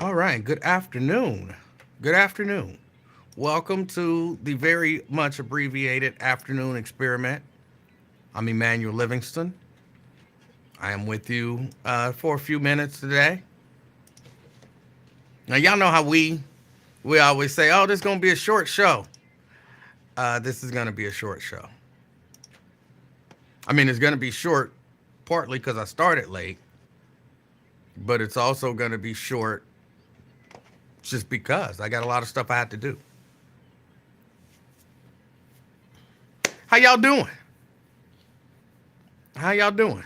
All right, good afternoon. Good afternoon. Welcome to the very much abbreviated afternoon experiment. I'm Emanuel Livingston. I am with you for a few minutes today. Now, y'all know how we always say, "Oh, this is gonna be a short show." This is gonna be a short show. I mean, it's gonna be short partly because I started late, but it's also gonna be short just because I got a lot of stuff I had to do. How y'all doing? How y'all doing?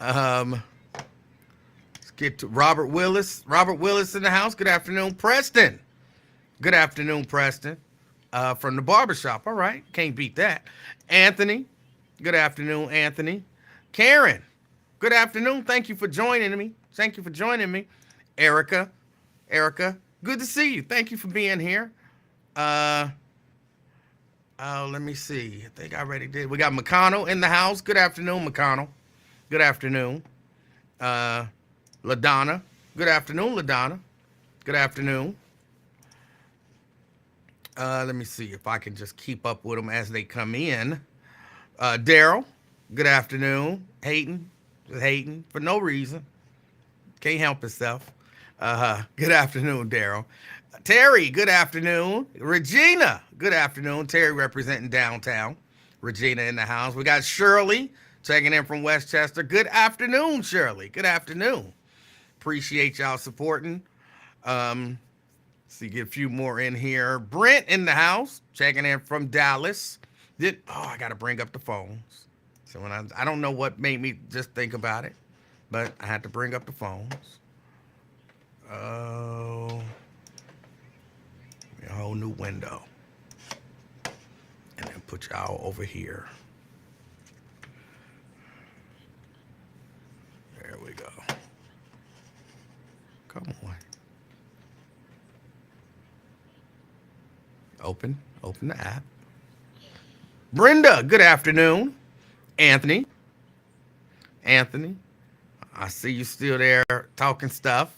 Um, let's get to Robert Willis. Robert Willis in the house. Good afternoon, Preston. Good afternoon, Preston. From the barbershop. All right, can't beat that. Anthony. Good afternoon, Anthony. Karen. Good afternoon. Thank you for joining me. Thank you for joining me. Erica. Erica. Good to see you. Thank you for being here. Uh, let me see. I think I already did. We got McConnell in the house. Good afternoon, McConnell. Good afternoon. Uh, LaDonna. Good afternoon, LaDonna. Good afternoon. Let me see if I can just keep up with them as they come in. Daryl. Good afternoon. Hayden. Just Hayden for no reason. Can't help himself. Good afternoon, Daryl. Terry, good afternoon. Regina, good afternoon. Terry representing downtown. Regina in the house. We got Shirley checking in from Westchester. Good afternoon, Shirley. Good afternoon. Appreciate y'all supporting. See, get a few more in here. Brent in the house checking in from Dallas. I got to bring up the phones. So when I don't know what made me just think about it, but I had to bring up the phones. Oh, a whole new window. And then put y'all over here. There we go. Come on. Open the app. Brenda, good afternoon. Anthony. Anthony, I see you still there talking stuff.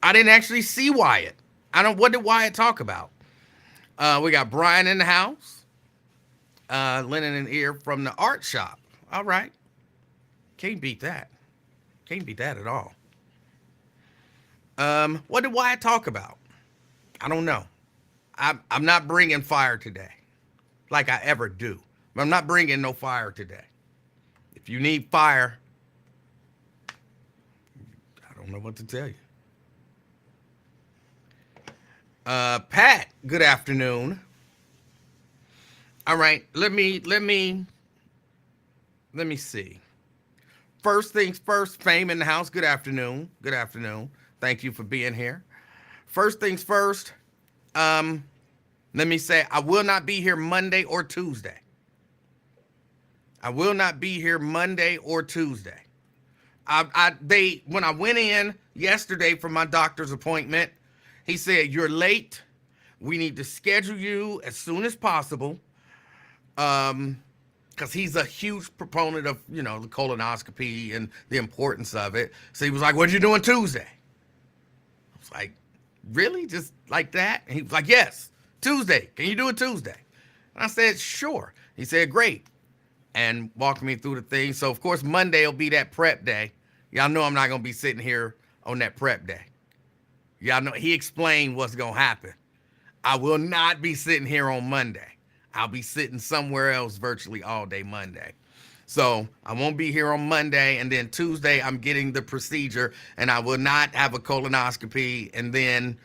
I didn't actually see Wyatt. What did Wyatt talk about? We got Brian in the house. Linen and Ear from the art shop. All right. Can't beat that. Can't beat that at all. What did Wyatt talk about? I don't know. I'm not bringing fire today, like I ever do. I'm not bringing no fire today. If you need fire, I don't know what to tell you. Pat, good afternoon. All right, let me see. First things first, Fame in the house. Good afternoon. Good afternoon. Thank you for being here. First things first, let me say I will not be here Monday or Tuesday. I will not be here Monday or Tuesday. When I went in yesterday for my doctor's appointment, he said, "You're late. We need to schedule you as soon as possible." Because he's a huge proponent of, the colonoscopy and the importance of it. So he was like, "What are you doing Tuesday?" I was like, "Really? Just like that?" And he was like, "Yes, Tuesday. Can you do it Tuesday?" And I said, "Sure." He said, "Great." And walked me through the thing. So, of course, Monday will be that prep day. Y'all know I'm not going to be sitting here on that prep day. Y'all know he explained what's going to happen. I will not be sitting here on Monday. I'll be sitting somewhere else virtually all day Monday. So I won't be here on Monday. And then Tuesday, I'm getting the procedure and I will not have a colonoscopy and then,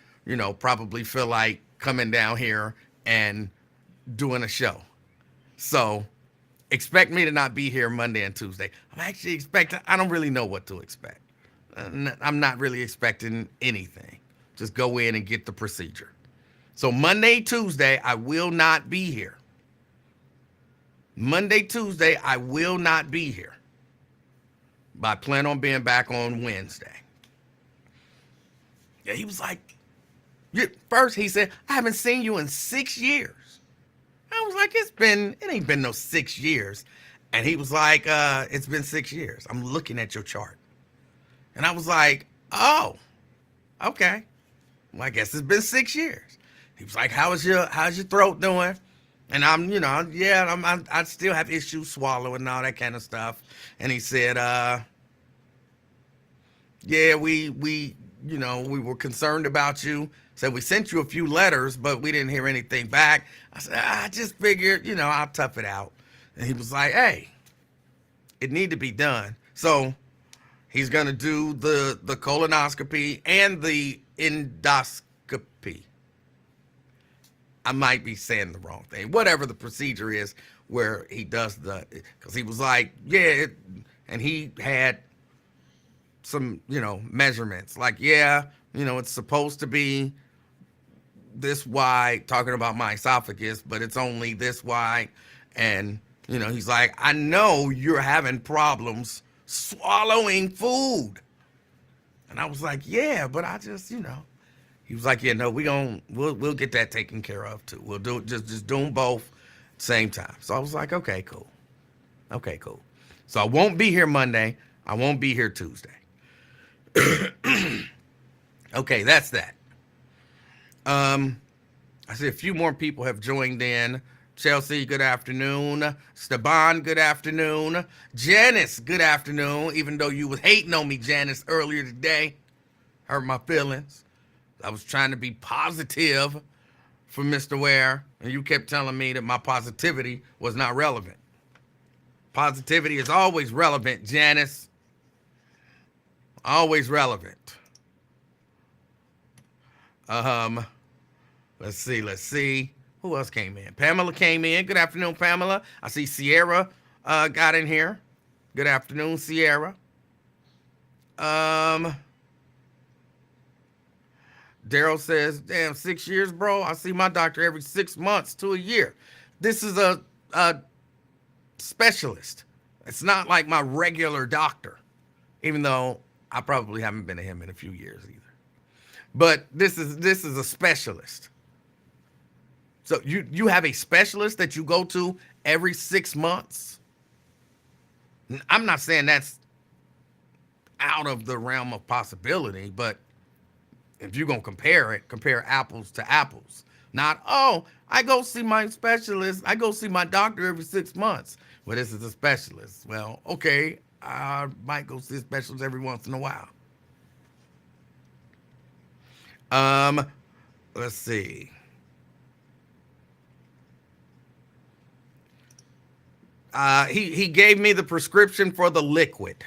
probably feel like coming down here and doing a show. So expect me to not be here Monday and Tuesday. I'm actually expecting, I don't really know what to expect. I'm not really expecting anything. Just go in and get the procedure. So Monday, Tuesday, I will not be here. Monday, Tuesday, I will not be here. But I plan on being back on Wednesday. Yeah, he was like, first he said, "I haven't seen you in 6 years." I was like, it ain't been no 6 years. And he was like, it's been 6 years. I'm looking at your chart. And I was like, oh, okay. Well, I guess it's been 6 years. He was like, how's your throat doing? And I'm, I still have issues swallowing and all that kind of stuff. And he said, yeah, we were concerned about you. Said we sent you a few letters, but we didn't hear anything back. I said, I just figured, I'll tough it out. And he was like, hey, it need to be done. So he's gonna do the colonoscopy and the endoscopy. I might be saying the wrong thing. Whatever the procedure is, where he does because he was like, yeah, and he had some, measurements. Like, yeah, it's supposed to be this wide, talking about my esophagus, but it's only this wide. And, he's like, I know you're having problems swallowing food. And I was like, yeah, but I just, he was like, yeah, no, we'll get that taken care of too. We'll do it, just do them both same time. So I was like, okay, cool. So I won't be here Monday. I won't be here Tuesday. Okay, that's that. I see a few more people have joined in. Chelsea, good afternoon. Steban, good afternoon. Janice, good afternoon. Even though you was hating on me, Janice, earlier today, hurt my feelings. I was trying to be positive for Mr. Ware, and you kept telling me that my positivity was not relevant. Positivity is always relevant, Janice. Always relevant. Let's see. Who else came in? Pamela came in. Good afternoon, Pamela. I see Sierra got in here. Good afternoon, Sierra. Daryl says, damn, 6 years, bro. I see my doctor every 6 months to a year. This is a specialist. It's not like my regular doctor, even though I probably haven't been to him in a few years either. But this is a specialist. So you have a specialist that you go to every 6 months? I'm not saying that's out of the realm of possibility, but if you're going to compare apples to apples. Not, oh, I go see my specialist. I go see my doctor every 6 months. Well, this is a specialist. Well, okay, I might go see a specialist every once in a while. Let's see. He gave me the prescription for the liquid.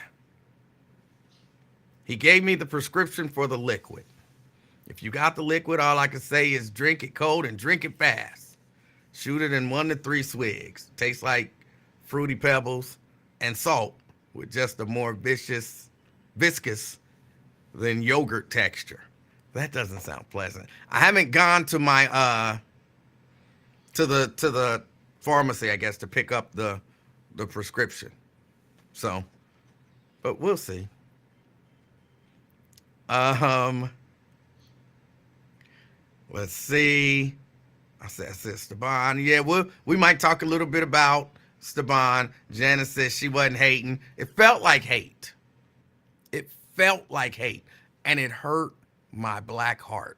If you got the liquid, all I can say is drink it cold and drink it fast. Shoot it in 1 to 3 swigs. Tastes like Fruity Pebbles and salt with just a more viscous than yogurt texture. That doesn't sound pleasant. I haven't gone to my to the pharmacy, I guess, to pick up the prescription. So, but we'll see. Let's see. I said Steban. Yeah, we might talk a little bit about Steban. Janice says she wasn't hating. It felt like hate. And it hurt my black heart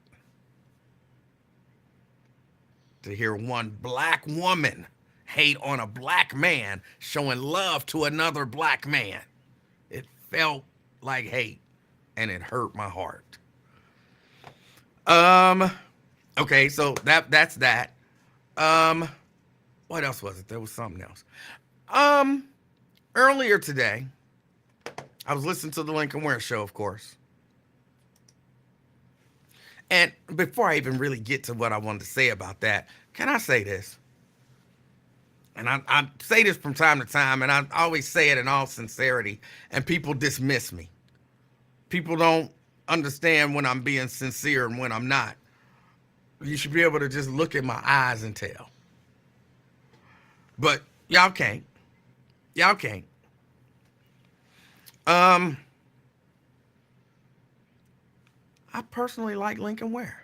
to hear one black woman hate on a black man showing love to another black man. It felt like hate, and it hurt my heart. Okay, so that's that. What else was it? There was something else. Earlier today, I was listening to the Lincoln Ware Show, of course. And before I even really get to what I wanted to say about that, can I say this? And I say this from time to time, and I always say it in all sincerity, and people dismiss me. People don't understand when I'm being sincere and when I'm not. You should be able to just look at my eyes and tell. But y'all can't. I personally like Lincoln Ware.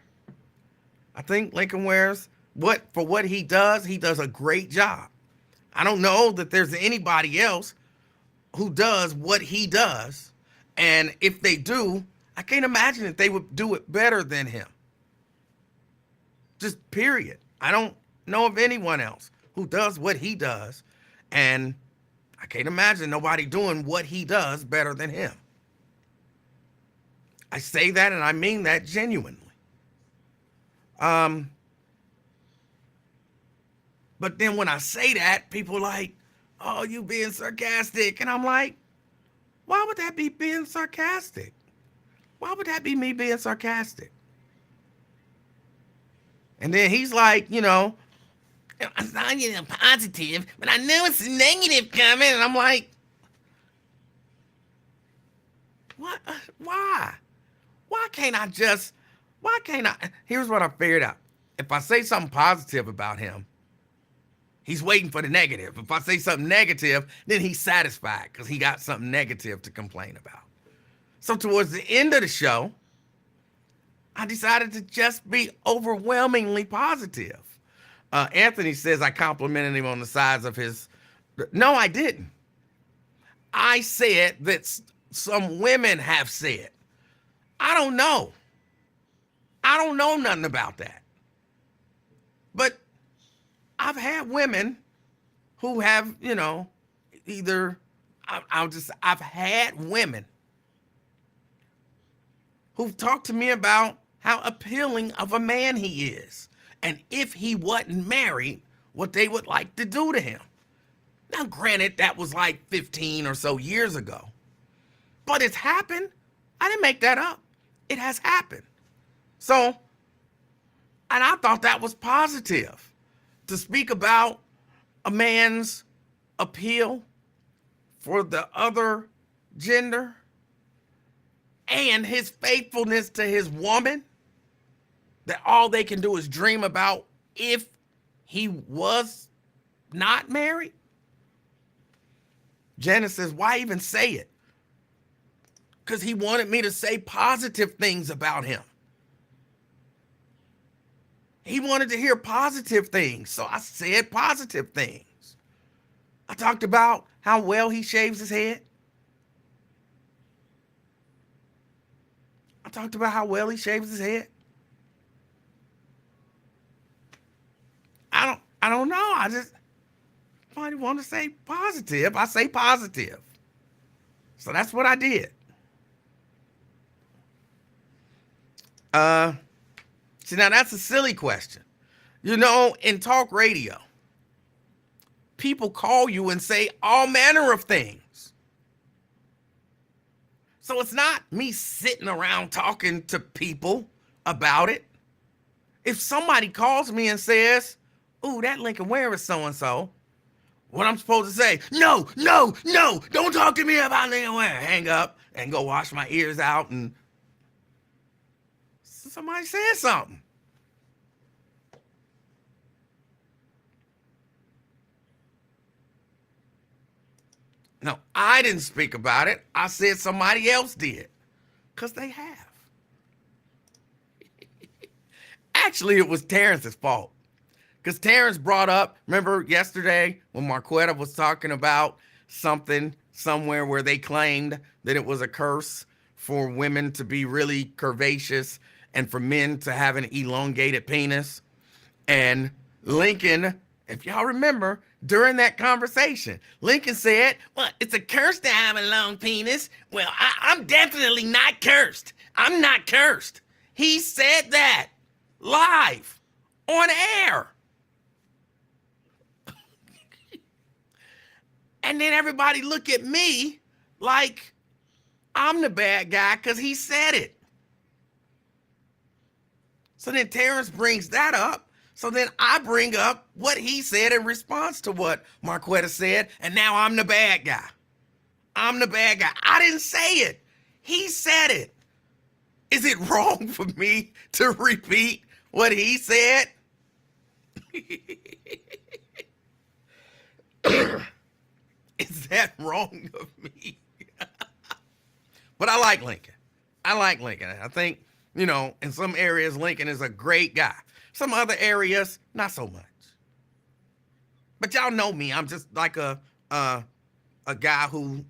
I think Lincoln Ware's what he does a great job. I don't know that there's anybody else who does what he does. And if they do, I can't imagine that they would do it better than him. Just period. I don't know of anyone else who does what he does. And I can't imagine nobody doing what he does better than him. I say that and I mean that genuinely. But then when I say that, people are like, oh, you being sarcastic. And I'm like, why would that be being sarcastic? Why would that be me being sarcastic? And then he's like, I saw you positive, but I know it's negative coming. And I'm like, what? Why? Why can't I? Here's what I figured out. If I say something positive about him, he's waiting for the negative. If I say something negative, then he's satisfied because he got something negative to complain about. So towards the end of the show, I decided to just be overwhelmingly positive. Anthony says I complimented him on the size of his... No, I didn't. I said that some women have said. I don't know. I don't know nothing about that. But I've had women who have, I've had women who've talked to me about how appealing of a man he is. And if he wasn't married, what they would like to do to him. Now, granted, that was like 15 or so years ago. But it's happened. I didn't make that up. It has happened. So, and I thought that was positive. To speak about a man's appeal for the other gender and his faithfulness to his woman, that all they can do is dream about if he was not married. Janice says, why even say it? Because he wanted me to say positive things about him. He wanted to hear positive things, so I said positive things. I talked about how well he shaves his head. I talked about how well he shaves his head. I don't know. I just want to say positive. I say positive. So that's what I did. See, now that's a silly question. In talk radio, people call you and say all manner of things. So it's not me sitting around talking to people about it. If somebody calls me and says, ooh, that Lincoln Ware is so-and-so, what I'm supposed to say? No, don't talk to me about Lincoln Ware. Hang up and go wash my ears out and somebody said something. No, I didn't speak about it. I said somebody else did. Because they have. Actually, it was Terrence's fault. Because Terrence brought up, remember yesterday when Marquetta was talking about something somewhere where they claimed that it was a curse for women to be really curvaceous and for men to have an elongated penis. And Lincoln, if y'all remember, during that conversation, Lincoln said, well, it's a curse to have a long penis. Well, I'm definitely not cursed. I'm not cursed. He said that live on air. And then everybody look at me like I'm the bad guy because he said it. So then Terrence brings that up. So then I bring up what he said in response to what Marquetta said. And now I'm the bad guy. I'm the bad guy. I didn't say it. He said it. Is it wrong for me to repeat what he said? Is that wrong of me? But I like Lincoln. I think, in some areas, Lincoln is a great guy. Some other areas, not so much. But y'all know me. I'm just like a guy who,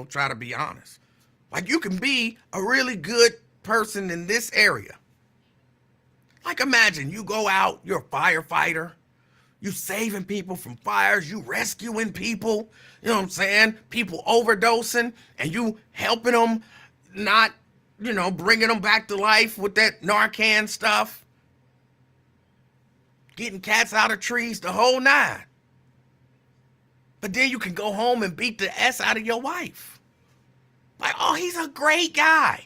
try to be honest. Like, you can be a really good person in this area. Like, imagine you go out, you're a firefighter, you saving people from fires, you rescuing people, you know what I'm saying? People overdosing, and you helping them not, bringing them back to life with that Narcan stuff. Getting cats out of trees, the whole nine. But then you can go home and beat the S out of your wife. Like, oh, he's a great guy.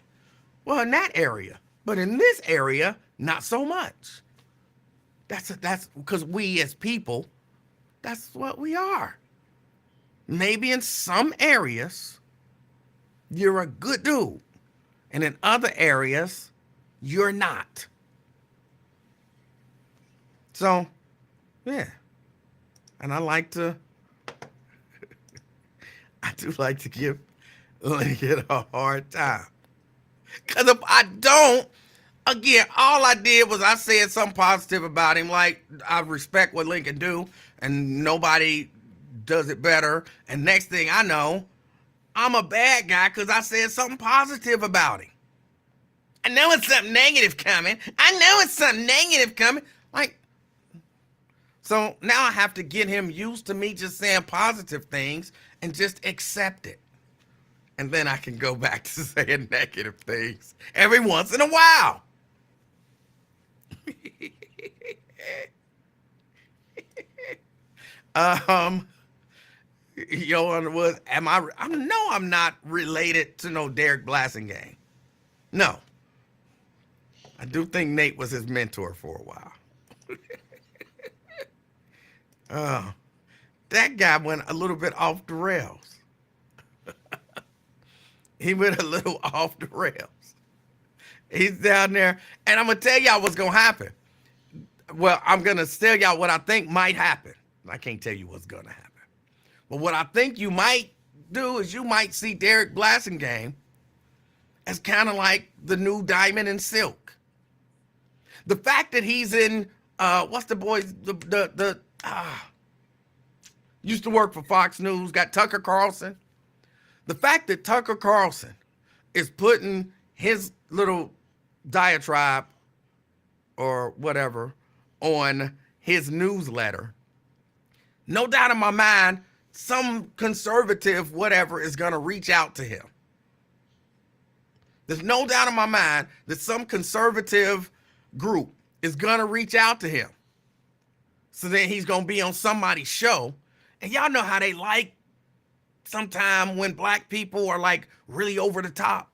Well, in that area. But in this area, not so much. That's because we as people, that's what we are. Maybe in some areas, you're a good dude. And in other areas, you're not. So, yeah. And I do like to give Lincoln a hard time. Because if I don't, again, all I did was I said something positive about him. Like, I respect what Lincoln do, and nobody does it better. And next thing I know, I'm a bad guy because I said something positive about him. I know it's something negative coming. Like, so now I have to get him used to me just saying positive things and just accept it. And then I can go back to saying negative things every once in a while. Yo, Underwood, I'm not related to no Derek Blasingame. No. I do think Nate was his mentor for a while. That guy went a little bit off the rails. He went a little off the rails. He's down there, and I'm going to tell y'all what's going to happen. Well, I'm going to tell y'all what I think might happen. I can't tell you what's going to happen. But what I think you might do is you might see Derek Blasingame as kind of like the new Diamond and Silk. The fact that he's in, what's the boys, used to work for Fox News, got Tucker Carlson. The fact that Tucker Carlson is putting his little diatribe or whatever on his newsletter, no doubt in my mind, some conservative whatever is going to reach out to him. There's no doubt in my mind that some conservative group is going to reach out to him. So then he's going to be on somebody's show. And y'all know how they like sometime when black people are like really over the top.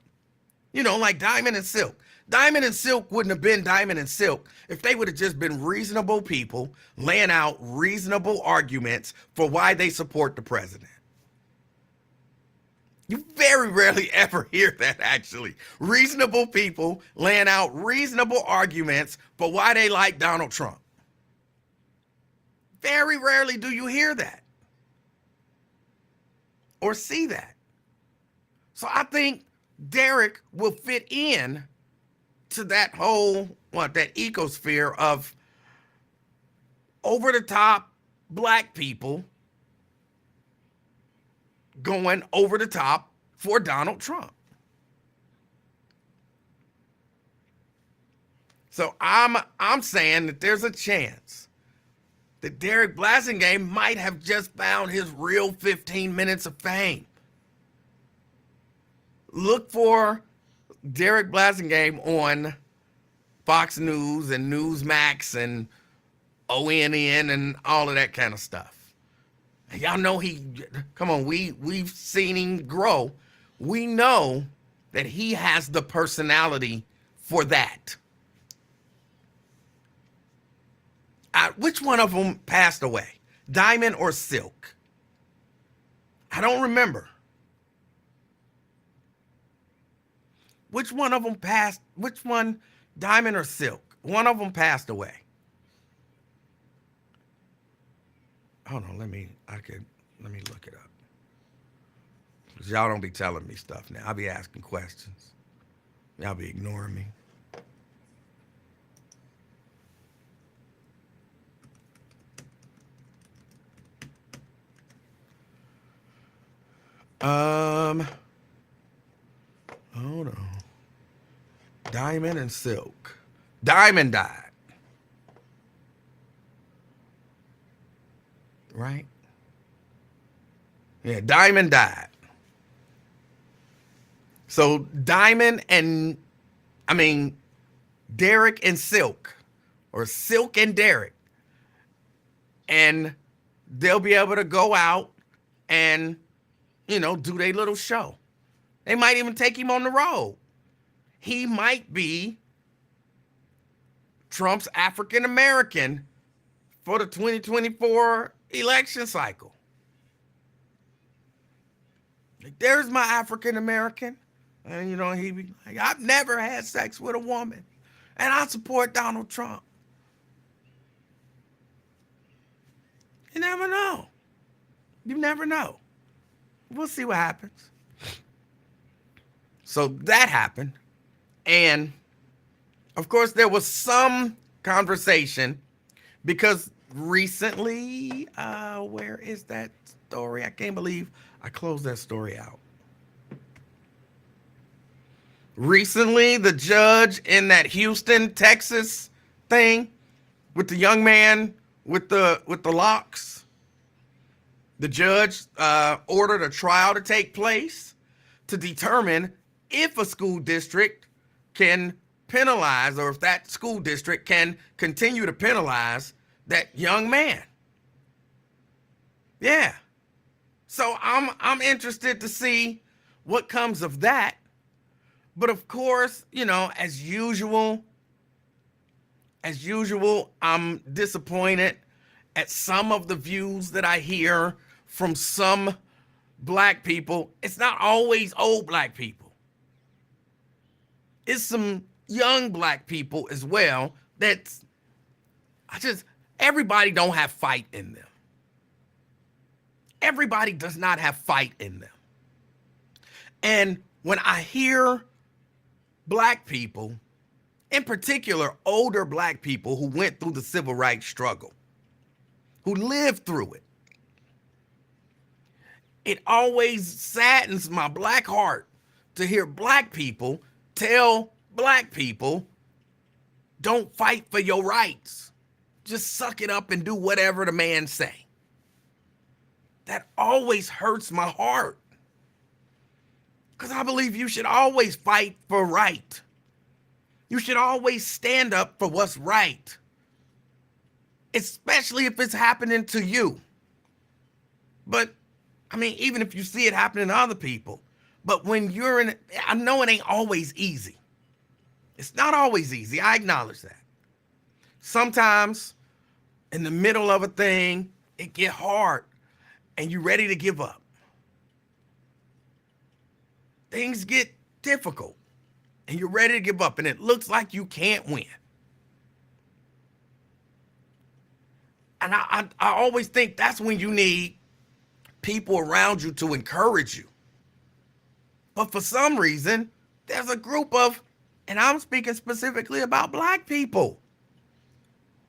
Like Diamond and Silk. Diamond and Silk wouldn't have been Diamond and Silk if they would have just been reasonable people laying out reasonable arguments for why they support the president. You very rarely ever hear that, actually. Reasonable people laying out reasonable arguments for why they like Donald Trump. Very rarely do you hear that or see that. So I think Derek will fit in to that whole, that ecosphere of over-the-top black people going over the top for Donald Trump. So I'm saying that there's a chance that Derek Blasingame might have just found his real 15 minutes of fame. Look for Derek Blasingame on Fox News and Newsmax and ONN and all of that kind of stuff. And y'all know we've seen him grow. We know that he has the personality for that. Which one of them passed away? Diamond or Silk? I don't remember. Which one of them passed? Which one, Diamond or Silk? One of them passed away. Hold on, let me look it up. Because y'all don't be telling me stuff now. I'll be asking questions. Y'all be ignoring me. Um, hold on. Diamond and Silk. Diamond died. Right? Yeah, Diamond died. So Derek and Silk, or Silk and Derek, and they'll be able to go out and, do their little show. They might even take him on the road. He might be Trump's African American for the 2024 election cycle. Like, there's my African American. And, he be like, I've never had sex with a woman, and I support Donald Trump. You never know. You never know. We'll see what happens. So that happened. And, of course, there was some conversation because recently, where is that story? I can't believe I closed that story out. Recently, the judge in that Houston, Texas thing with the young man with the locks, the judge ordered a trial to take place to determine if a school district can penalize, or if that school district can continue to penalize that young man. Yeah. So I'm interested to see what comes of that. But of course, as usual, I'm disappointed at some of the views that I hear from some black people. It's not always old black people. It's some young black people as well everybody don't have fight in them. Everybody does not have fight in them. And when I hear black people, in particular older black people who went through the civil rights struggle, who lived through it, it always saddens my black heart to hear black people tell black people, don't fight for your rights. Just suck it up and do whatever the man say. That always hurts my heart. Because I believe you should always fight for right. You should always stand up for what's right. Especially if it's happening to you. But, even if you see it happening to other people. But when you're in it, I know it ain't always easy. It's not always easy. I acknowledge that. Sometimes in the middle of a thing, it get hard and you're ready to give up. Things get difficult and you're ready to give up and it looks like you can't win. And I always think that's when you need people around you to encourage you. But for some reason, there's a group of, and I'm speaking specifically about black people,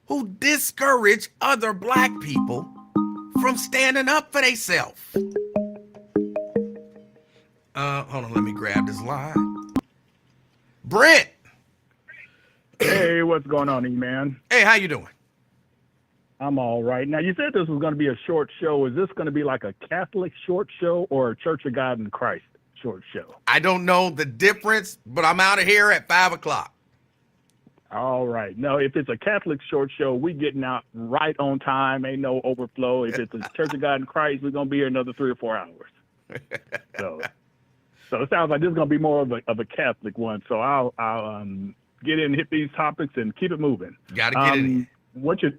who discourage other black people from standing up for themselves. Hold on, let me grab this line. Brent. Hey, what's going on, E-Man? Hey, how you doing? I'm all right. Now, you said this was going to be a short show. Is this going to be like a Catholic short show or a Church of God in Christ short show? I don't know the difference, but I'm out of here at 5 o'clock. All right. No, if it's a Catholic short show, we getting out right on time. Ain't no overflow. If it's a Church of God in Christ, we're going to be here another 3 or 4 hours. So it sounds like this is going to be more of a Catholic one. So I'll get in, hit these topics, and keep it moving. Got to get in. What you're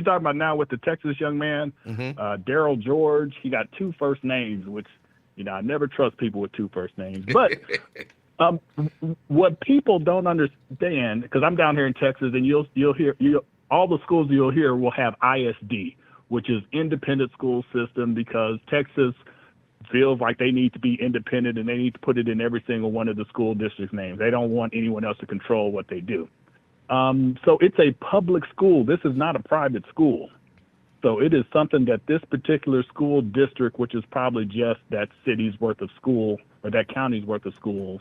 talking about now with the Texas young man, Daryl George, he got 2 first names, which, I never trust people with 2 first names. But what people don't understand, because I'm down here in Texas, and you'll hear all the schools you'll hear will have ISD, which is independent school system, because Texas feels like they need to be independent and they need to put it in every single one of the school districts' names. They don't want anyone else to control what they do. So it's a public school. This is not a private school. So it is something that this particular school district, which is probably just that city's worth of school or that county's worth of schools,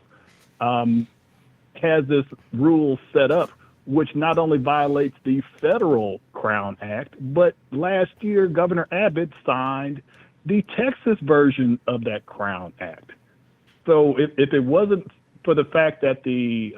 has this rule set up, which not only violates the federal Crown Act, but last year Governor Abbott signed the Texas version of that Crown Act. So if it wasn't for the fact that the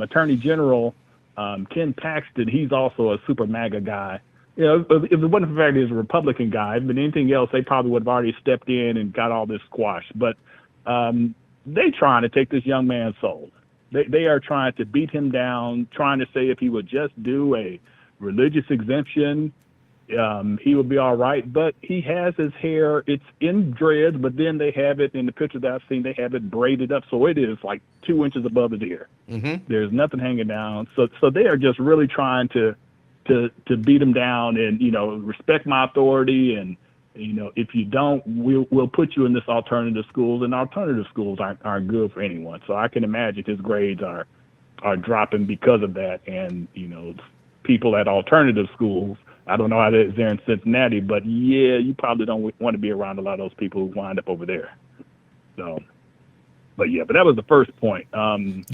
Attorney General, Ken Paxton, he's also a super MAGA guy. You know, if it wasn't for the fact that he's a Republican guy, but anything else, they probably would have already stepped in and got all this squashed. But they trying to take this young man's soul. They are trying to beat him down, trying to say if he would just do a religious exemption, he would be all right. But he has his hair, it's in dreads, but then they have it in the picture that I've seen, they have it braided up. So it is like 2 inches above his ear. Mm-hmm. There's nothing hanging down. So they are just really trying to beat him down and, you know, respect my authority. And, you know, if you don't, we'll put you in this alternative schools, and alternative schools aren't good for anyone. So I can imagine his grades are dropping because of that. And, you know, people at alternative schools, I don't know how that is there in Cincinnati, but yeah, you probably don't want to be around a lot of those people who wind up over there. So, but that was the first point. I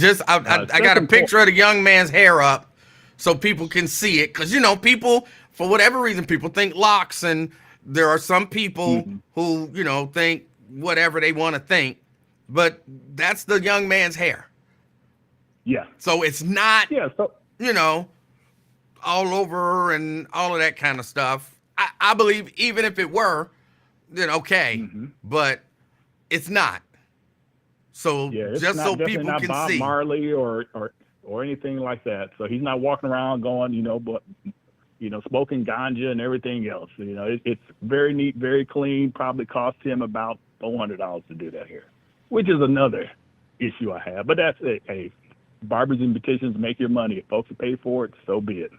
got a picture of the young man's hair up so people can see it. Cause you know, people, for whatever reason, people think locks, and there are some people who, you know, think whatever they want to think, but that's the young man's hair. Yeah. So it's not, you know, all over and all of that kind of stuff. I believe even if it were, then okay, but it's not. So it's just not, so people not can Bob see. Marley or anything like that. So he's not walking around going, you know, but you know, smoking ganja and everything else. You know, it's very neat, very clean. Probably cost him about $400 to do that here, which is another issue I have. But that's it. Hey, barbers and beauticians make your money. If folks pay for it, so be it.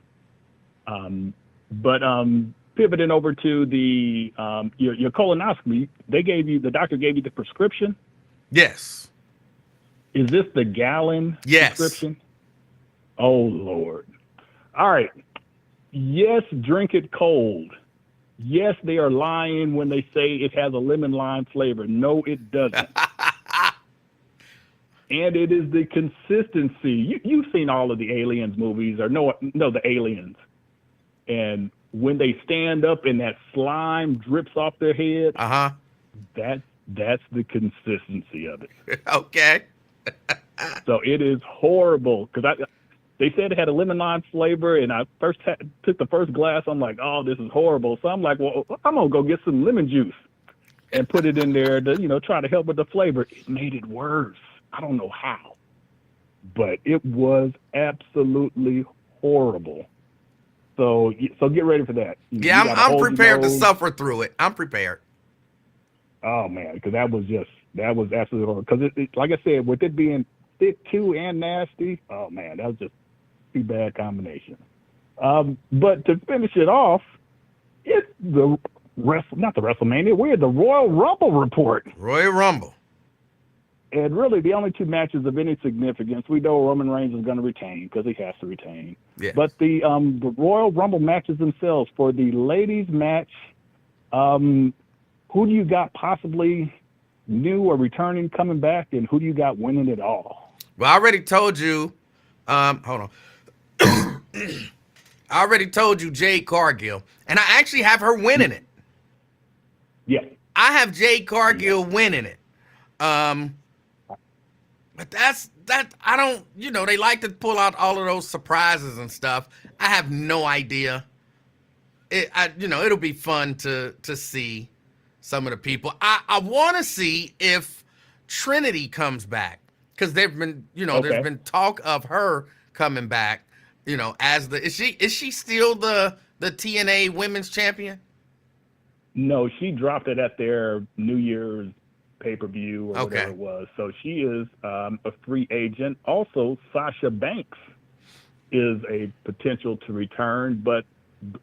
But pivoting over to the your colonoscopy, the doctor gave you the prescription. Yes. Is this the gallon prescription? Oh Lord! All right. Yes, drink it cold. Yes, they are lying when they say it has a lemon lime flavor. No, it doesn't. And it is the consistency. You've seen all of the Aliens movies, or no, the Aliens. And when they stand up and that slime drips off their head, that's the consistency of it. Okay. So it is horrible, because they said it had a lemon lime flavor, and I took the first glass. I'm like, oh, this is horrible. So I'm like, well, I'm gonna go get some lemon juice and put it in there to, you know, try to help with the flavor. It made it worse. I don't know how, but it was absolutely horrible. So get ready for that. I'm prepared to suffer through it. I'm prepared. Oh man, because that was absolutely horrible. Because it, like I said, with it being thick too and nasty, oh man, that was just too bad combination. But to finish it off, it's not the WrestleMania. We're the Royal Rumble report. Royal Rumble. And really, the only two matches of any significance, we know Roman Reigns is going to retain because he has to retain. Yeah. But the Royal Rumble matches themselves, for the ladies' match, who do you got possibly new or returning, coming back, and who do you got winning it all? Well, I already told you. Hold on. I already told you Jade Cargill, and I actually have her winning it. Yeah. I have Jade Cargill winning it. But that I don't, you know, they like to pull out all of those surprises and stuff. I have no idea. It'll be fun to see some of the people. I want to see if Trinity comes back, because there's been talk of her coming back, you know, as is she still the TNA Women's Champion? No, she dropped it at their New Year's pay-per-view or whatever it was. So she is a free agent. Also, Sasha Banks is a potential to return, but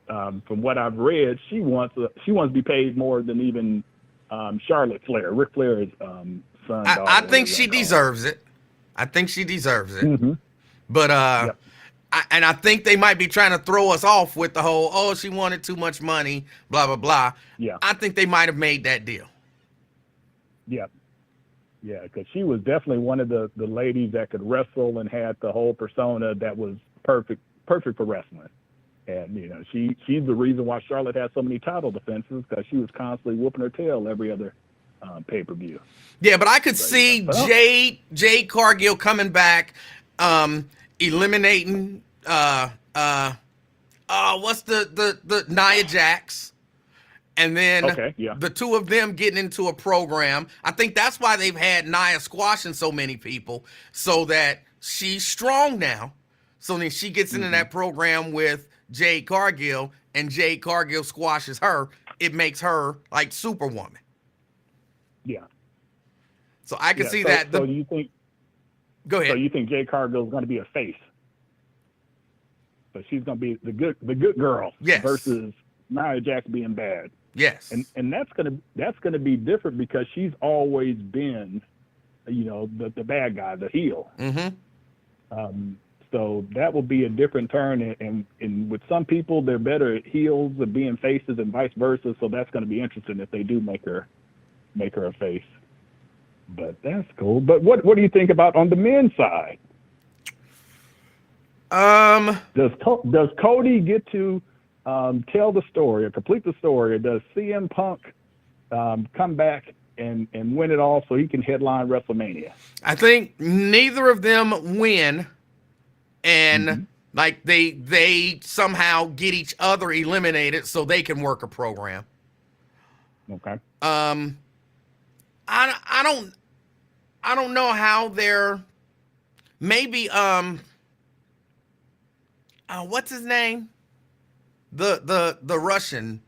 from what I've read, she wants to be paid more than even Charlotte Flair, Ric Flair's son. I think she deserves it. I think she deserves it. Mm-hmm. But And I think they might be trying to throw us off with the whole, oh, she wanted too much money, blah, blah, blah. Yeah. I think they might have made that deal. Yeah. Yeah, because she was definitely one of the ladies that could wrestle and had the whole persona that was perfect for wrestling. And, you know, she's the reason why Charlotte has so many title defenses, because she was constantly whooping her tail every other pay-per-view. Yeah, but I could see yeah. Jade Cargill coming back, eliminating what's the Nia Jax, and then the two of them getting into a program. I think that's why they've had Nia squashing so many people, so that she's strong now. So then she gets into that program with Jade Cargill, and Jade Cargill squashes her. It makes her like Superwoman. Yeah. So I can see that. So you think? Go ahead. So you think Jade Cargill is going to be a face? So she's going to be the good girl, yes, versus Nia Jax being bad. Yes. And that's gonna be different, because she's always been, you know, the bad guy, the heel. So that will be a different turn, and with some people they're better at heels at being faces and vice versa. So that's going to be interesting if they do make her a face. But that's cool. But what do you think about on the men's side? Does Cody get to tell the story or complete the story, or does CM Punk come back and win it all so he can headline WrestleMania? I think neither of them win, and like they somehow get each other eliminated so they can work a program. Okay. I don't know how they're maybe what's his name? The Russian.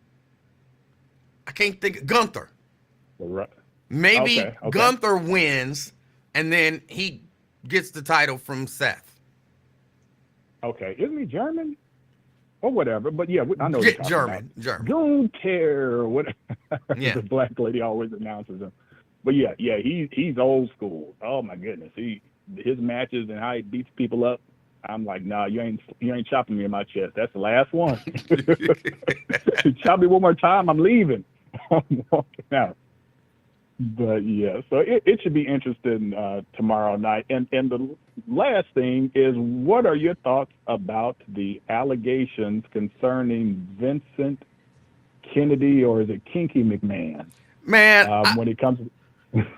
I can't think. Gunther. Maybe okay. Gunther wins, and then he gets the title from Seth. Okay, isn't he German? Or whatever, but yeah, I know German. Gunther, what? Yeah. The black lady always announces him. But yeah, he's old school. Oh my goodness, his matches and how he beats people up. I'm like, nah, you ain't chopping me in my chest. That's the last one. Chop me one more time, I'm leaving. I'm walking out. But yeah, so it should be interesting tomorrow night. And the last thing is, what are your thoughts about the allegations concerning Vincent Kennedy, or is it Kinky McMahon? Man, when it comes to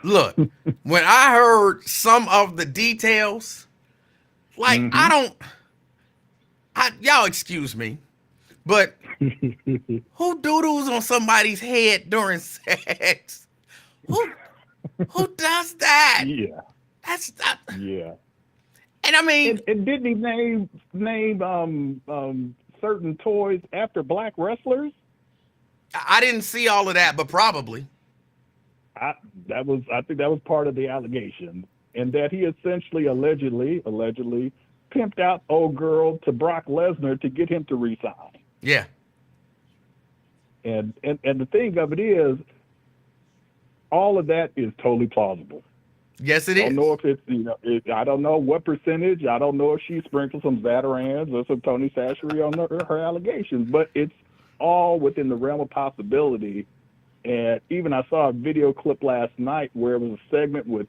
look, when I heard some of the details, like y'all excuse me, but who doodles on somebody's head during sex? Who does that? Yeah, that's not. Yeah, and I mean, and didn't he name certain toys after black wrestlers? I didn't see all of that, but probably. I think that was part of the allegation, and that he essentially allegedly pimped out old girl to Brock Lesnar to get him to resign. Yeah. And the thing of it is, all of that is totally plausible. Yes, it is. I don't know if it's, I don't know what percentage. I don't know if she sprinkled some Zatarans or some Tony Sashery on her allegations, but it's all within the realm of possibility. And even I saw a video clip last night where it was a segment with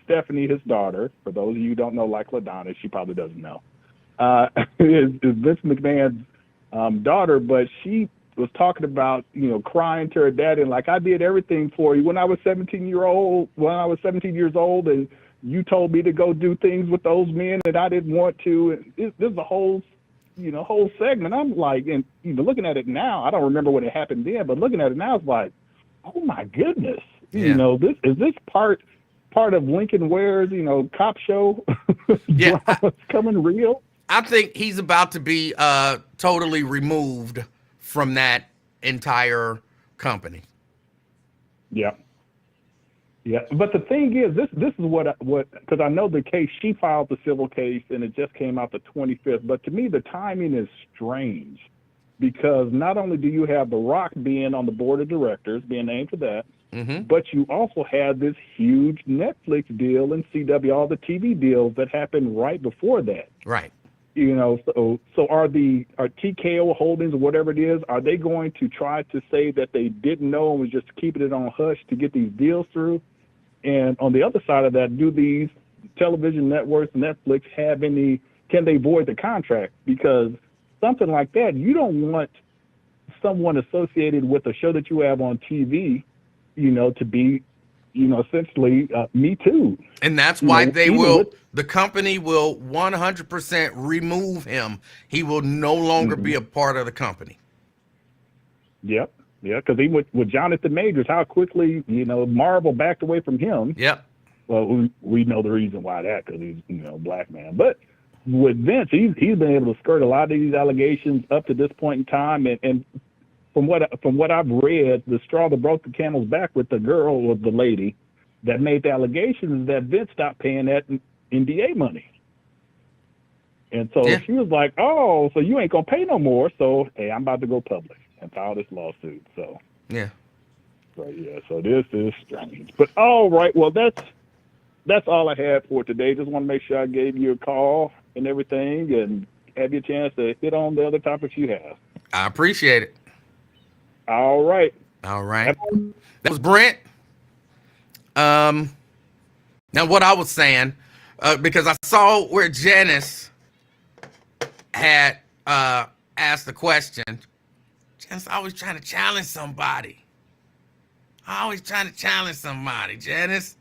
Stephanie, his daughter. For those of you who don't know, like LaDonna, she probably doesn't know. Is Vince McMahon's daughter, but she was talking about, crying to her dad and like, I did everything for you when I was 17 years old, and you told me to go do things with those men that I didn't want to. And this is a whole segment. I'm like, and looking at it now, I don't remember what had happened then, but looking at it now, it's like, oh my goodness, this is part of Lincoln Ware's, cop show. Yeah, coming real. I think he's about to be totally removed from that entire company. Yeah. Yeah, but the thing is, this is what because I know the case, she filed the civil case and it just came out the 25th. But to me, the timing is strange, because not only do you have The Rock being on the board of directors, being named for that, but you also have this huge Netflix deal and CW, all the TV deals that happened right before that. Right. So are TKO Holdings or whatever it is, are they going to try to say that they didn't know and was just keeping it on hush to get these deals through? And on the other side of that, do these television networks, Netflix, can they void the contract? Because something like that, you don't want someone associated with a show that you have on TV, to be, essentially Me Too. And that's why the company will 100% remove him. He will no longer be a part of the company. Yep. Yeah, because he with Jonathan Majors, how quickly, Marvel backed away from him. Yep. Well, we know the reason why that, because he's, a black man. But with Vince, he's been able to skirt a lot of these allegations up to this point in time. And from what I've read, the straw that broke the camel's back with the girl or the lady that made the allegations is that Vince stopped paying that NDA money. And so she was like, oh, so you ain't going to pay no more. So, hey, I'm about to go public and file this lawsuit. So, so this is strange. But all right, well, that's all I had for today. Just want to make sure I gave you a call and everything and have you a chance to hit on the other topics you have. I appreciate it. All right. That was Brent. Now what I was saying, because I saw where Janice had asked the question. Janice always trying to challenge somebody. Janice,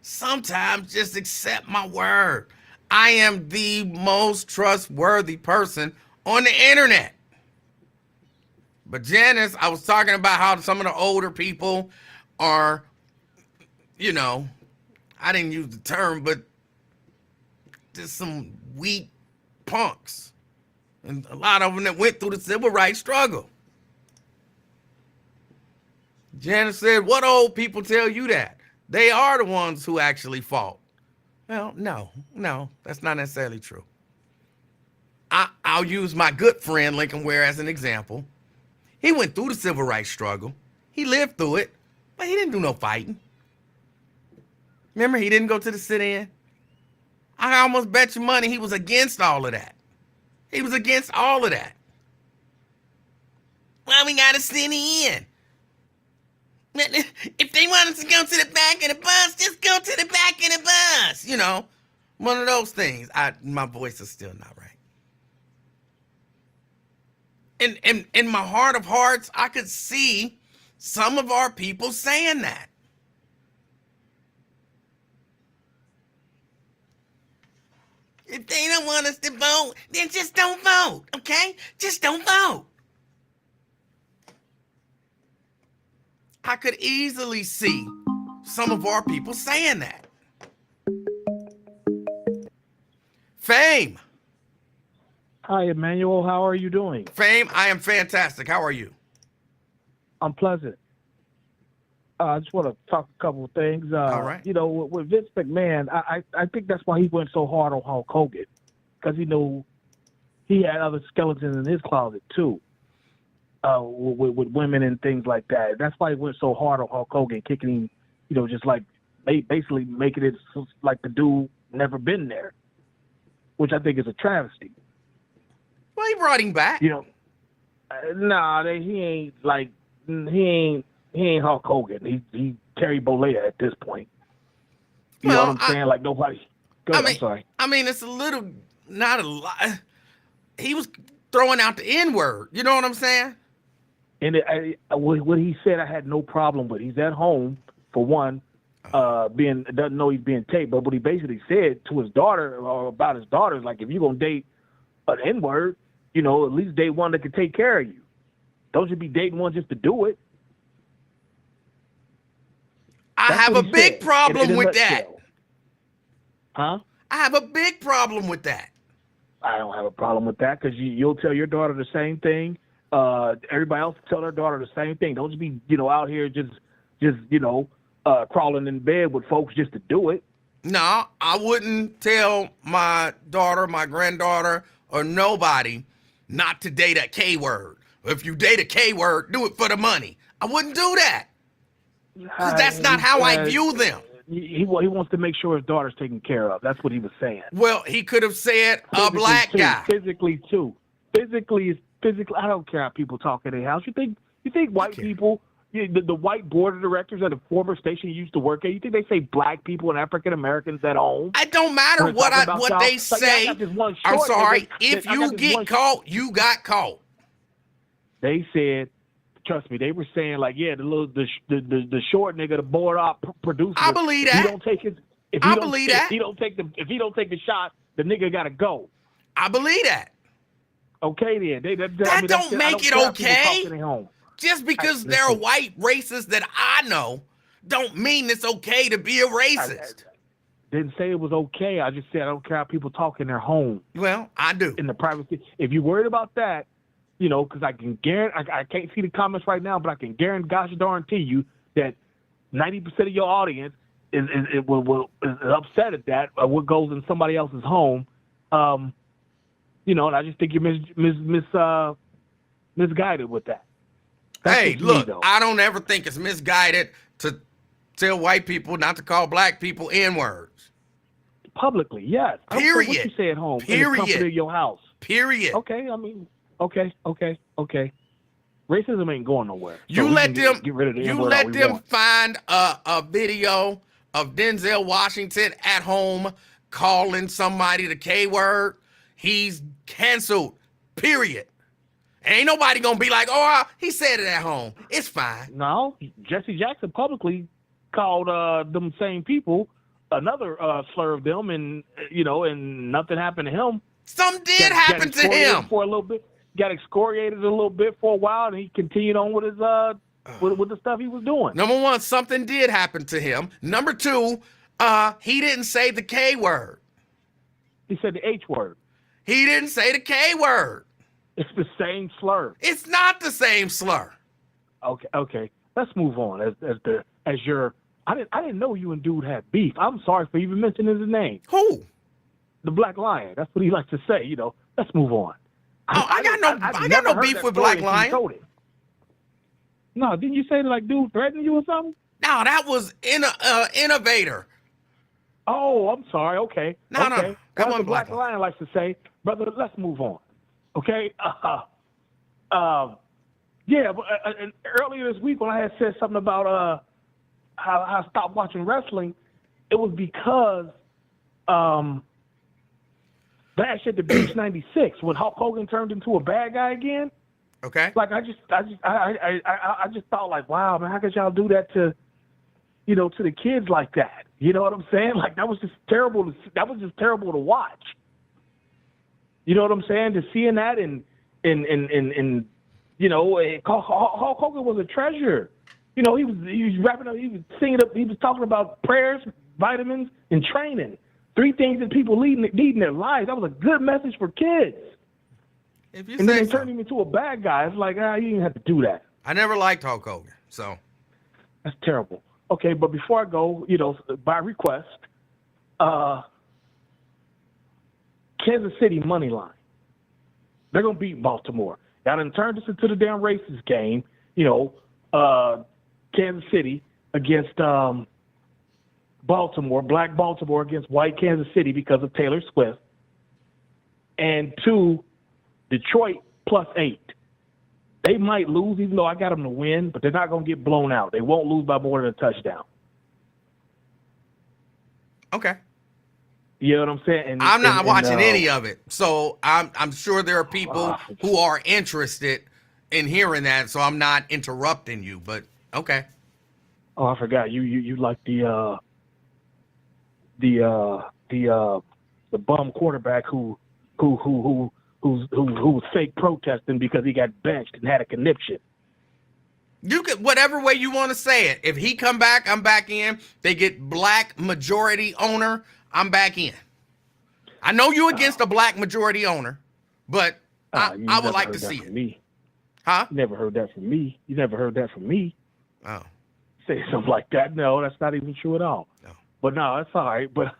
sometimes just accept my word. I am the most trustworthy person on the internet. But Janice, I was talking about how some of the older people are, I didn't use the term, but just some weak punks. And a lot of them that went through the civil rights struggle. Janice said, what old people tell you that? They are the ones who actually fought. Well, no, that's not necessarily true. I'll use my good friend Lincoln Ware as an example. He went through the civil rights struggle. He lived through it, but he didn't do no fighting. Remember, he didn't go to the sit-in? I almost bet you money he was against all of that. Well, we got to sit in. If they want us to go to the back of the bus, just go to the back of the bus. One of those things. My voice is still not right. And in my heart of hearts, I could see some of our people saying that. If they don't want us to vote, then just don't vote, okay? Just don't vote. I could easily see some of our people saying that. Fame. Hi, Emanuel. How are you doing? Fame, I am fantastic. How are you? I'm pleasant. I just want to talk a couple of things. All right. With Vince McMahon, I think that's why he went so hard on Hulk Hogan, because he knew he had other skeletons in his closet too, with women and things like that. That's why he went so hard on Hulk Hogan, kicking him, just like basically making it like the dude never been there, which I think is a travesty. Well, he brought him back. Nah, he ain't Hulk Hogan. He Terry Bollea at this point. You know what I'm saying? Like nobody. I'm sorry. I mean, it's a little, not a lot. He was throwing out the N-word. You know what I'm saying? And what he said, I had no problem with. He's at home for one, doesn't know he's being taped. But what he basically said to his daughter or about his daughter is like, if you're gonna date an N-word, at least date one that can take care of you. Don't you be dating one just to do it. I have a big problem with that. Huh? I have a big problem with that. I don't have a problem with that because you'll tell your daughter the same thing. Everybody else will tell their daughter the same thing. Don't just be, out here just crawling in bed with folks just to do it. No, I wouldn't tell my daughter, my granddaughter, or nobody not to date a K word. If you date a K word, do it for the money. I wouldn't do that. Because that's not how I view them. he wants to make sure his daughter's taken care of. That's what he was saying. Well, he could have said a black guy. Physically too. Physically. I don't care how people talk in their house. You think white people, the white board of directors at a former station you used to work at, you think they say black people and African Americans at home? It don't matter what they say. I'm sorry. If you get caught, you got caught. They said, trust me, they were saying like, yeah, the short nigga, the board op producer. I believe that. If he don't take his, if he don't take the shot, the nigga gotta go. I believe that. Okay, then that don't make it okay. Just because they're a white racist that I know, don't mean it's okay to be a racist. I didn't say it was okay. I just said I don't care how people talk in their home. Well, I do. In the privacy. If you're worried about that, because I can guarantee, I can't see the comments right now, but I can guarantee you that 90% of your audience is upset at that, or what goes in somebody else's home. And I just think you're misguided with that. Hey, look, I don't ever think it's misguided to tell white people not to call black people N-words. Publicly, yes. Period. I don't care what you say at home. Period. In the comfort of your house. Period. Okay, I mean, okay. Racism ain't going nowhere. You So let them get rid of the you N-word let them want. find a video of Denzel Washington at home calling somebody the K-word. He's canceled. Period. Ain't nobody gonna be like, oh, he said it at home. It's fine. No, Jesse Jackson publicly called them same people another slur of them, and nothing happened to him. Something did happen to him for a little bit. Got excoriated a little bit for a while, and he continued on with his with the stuff he was doing. Number one, something did happen to him. Number two, he didn't say the K word. He said the H word. He didn't say the K word. It's the same slur. It's not the same slur. Okay. Let's move on. I didn't know you and dude had beef. I'm sorry for even mentioning his name. Who? The Black Lion. That's what he likes to say. Let's move on. I got no beef with Black Lion. No, didn't you say like dude threatened you or something? No, that was Innovator. Oh, I'm sorry. Okay. No. That's Come what on, Black Lion likes to say. Brother, let's move on. Okay. Yeah, but and earlier this week when I had said something about how I stopped watching wrestling, it was because Bash at the Beach '96 when Hulk Hogan turned into a bad guy again. Okay. Like I just thought like, wow, man, how could y'all do that to the kids like that? You know what I'm saying? Like that was just terrible. That was just terrible to watch. You know what I'm saying? To seeing that and Hulk Hogan was a treasure. He was rapping up, he was singing up, he was talking about prayers, vitamins, and training. 3 things that people need in their lives. That was a good message for kids. If you and then say they turned him into a bad guy. It's like, you didn't have to do that. I never liked Hulk Hogan, so. That's terrible. Okay, but before I go, by request, Kansas City money line. They're going to beat Baltimore. Y'all done turned this into the damn racist game. Kansas City against Baltimore, black Baltimore against white Kansas City because of Taylor Swift. And 2, Detroit +8. They might lose, even though I got them to win, but they're not going to get blown out. They won't lose by more than a touchdown. Okay. You know what I'm saying? I'm not watching any of it, so I'm sure there are people who are interested in hearing that. So I'm not interrupting you, but okay. Oh, I forgot you like the bum quarterback who was fake protesting because he got benched and had a conniption. You could whatever way you want to say it. If he come back, I'm back in. They get black majority owner, I'm back in. I know you against a black majority owner, but I would like to see it. Me. Huh? You never heard that from me. You never heard that from me. Oh. Say something like that. No, that's not even true at all. No. But no, that's all right. But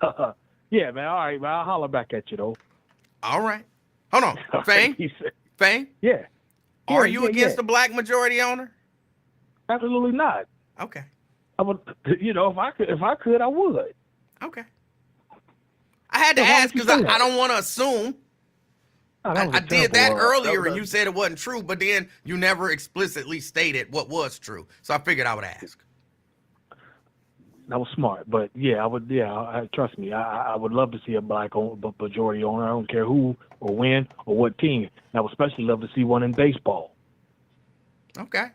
yeah, man, all right, man. I'll holler back at you though. All right. Hold on. Fame? Fame? Yeah. Are you against the black majority owner? Absolutely not. Okay. I would, if I could, I would. Okay. I had to So why ask would you because say that? I don't want to assume. Oh, that was a I did that terrible, earlier, that and you said it wasn't true, but then you never explicitly stated what was true. So I figured I would ask. That was smart, but yeah, I would. Yeah, trust me. I would love to see a black majority owner. I don't care who or when or what team. And I would especially love to see one in baseball. Okay.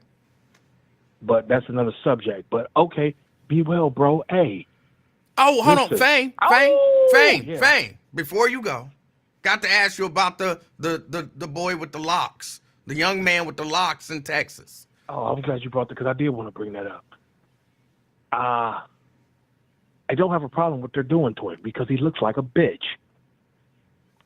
But that's another subject. But okay, be well, bro. Hey. Oh, hold on, Listen. Fame. Before you go, got to ask you about the boy with the locks, the young man with the locks in Texas. Oh, I'm glad you brought that because I did want to bring that up. I don't have a problem with what they're doing to him because he looks like a bitch.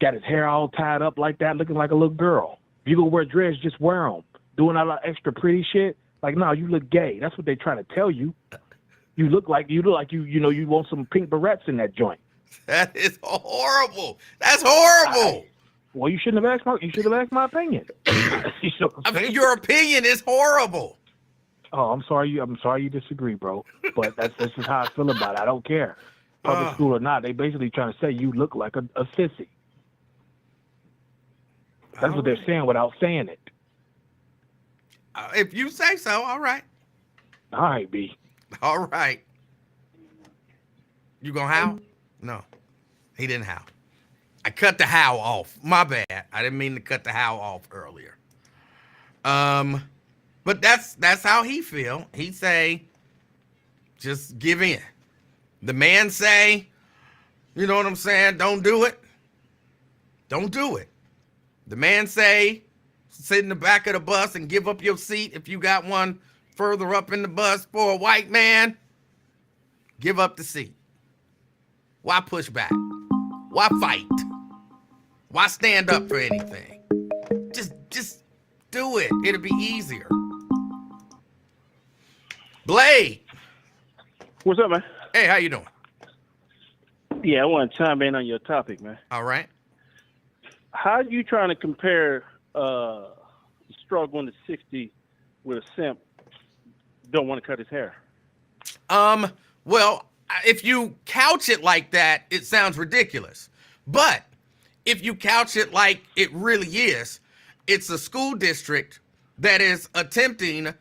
Got his hair all tied up like that, looking like a little girl. If you go wear dreads, just wear them. Doing all that extra pretty shit. Like, no, you look gay. That's what they're trying to tell you. You look like you want some pink barrettes in that joint. That is horrible. That's horrible. Well, you shouldn't have asked my opinion. I mean, your opinion is horrible. Oh, I'm sorry you disagree, bro. But that's just how I feel about it. I don't care. Public school or not, they basically trying to say you look like a sissy. That's what they're saying without saying it. If you say so, all right. All right, B. All right. You gonna howl? No, he didn't howl. I cut the howl off. My bad. I didn't mean to cut the howl off earlier. But that's how he feel. He say, just give in. The man say, you know what I'm saying? Don't do it. Don't do it. The man say, sit in the back of the bus and give up your seat if you got one further up in the bus for a white man. Give up the seat. Why push back? Why fight? Why stand up for anything? Just do it. It'll be easier. Blade. What's up, man? Hey, how you doing? Yeah, I want to chime in on your topic, man. All right. How you trying to compare the struggle in the 60s with a simp don't want to cut his hair? Well, if you couch it like that, it sounds ridiculous. But if you couch it like it really is, it's a school district that is attempting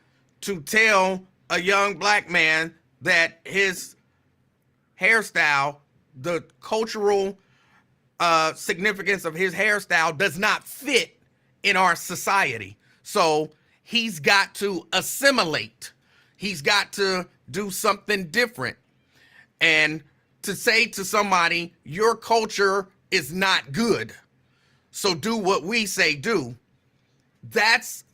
to tell a young black man that his hairstyle, the cultural significance of his hairstyle does not fit in our society. So he's got to assimilate. He's got to do something different. And to say to somebody, your culture is not good, so do what we say do, that's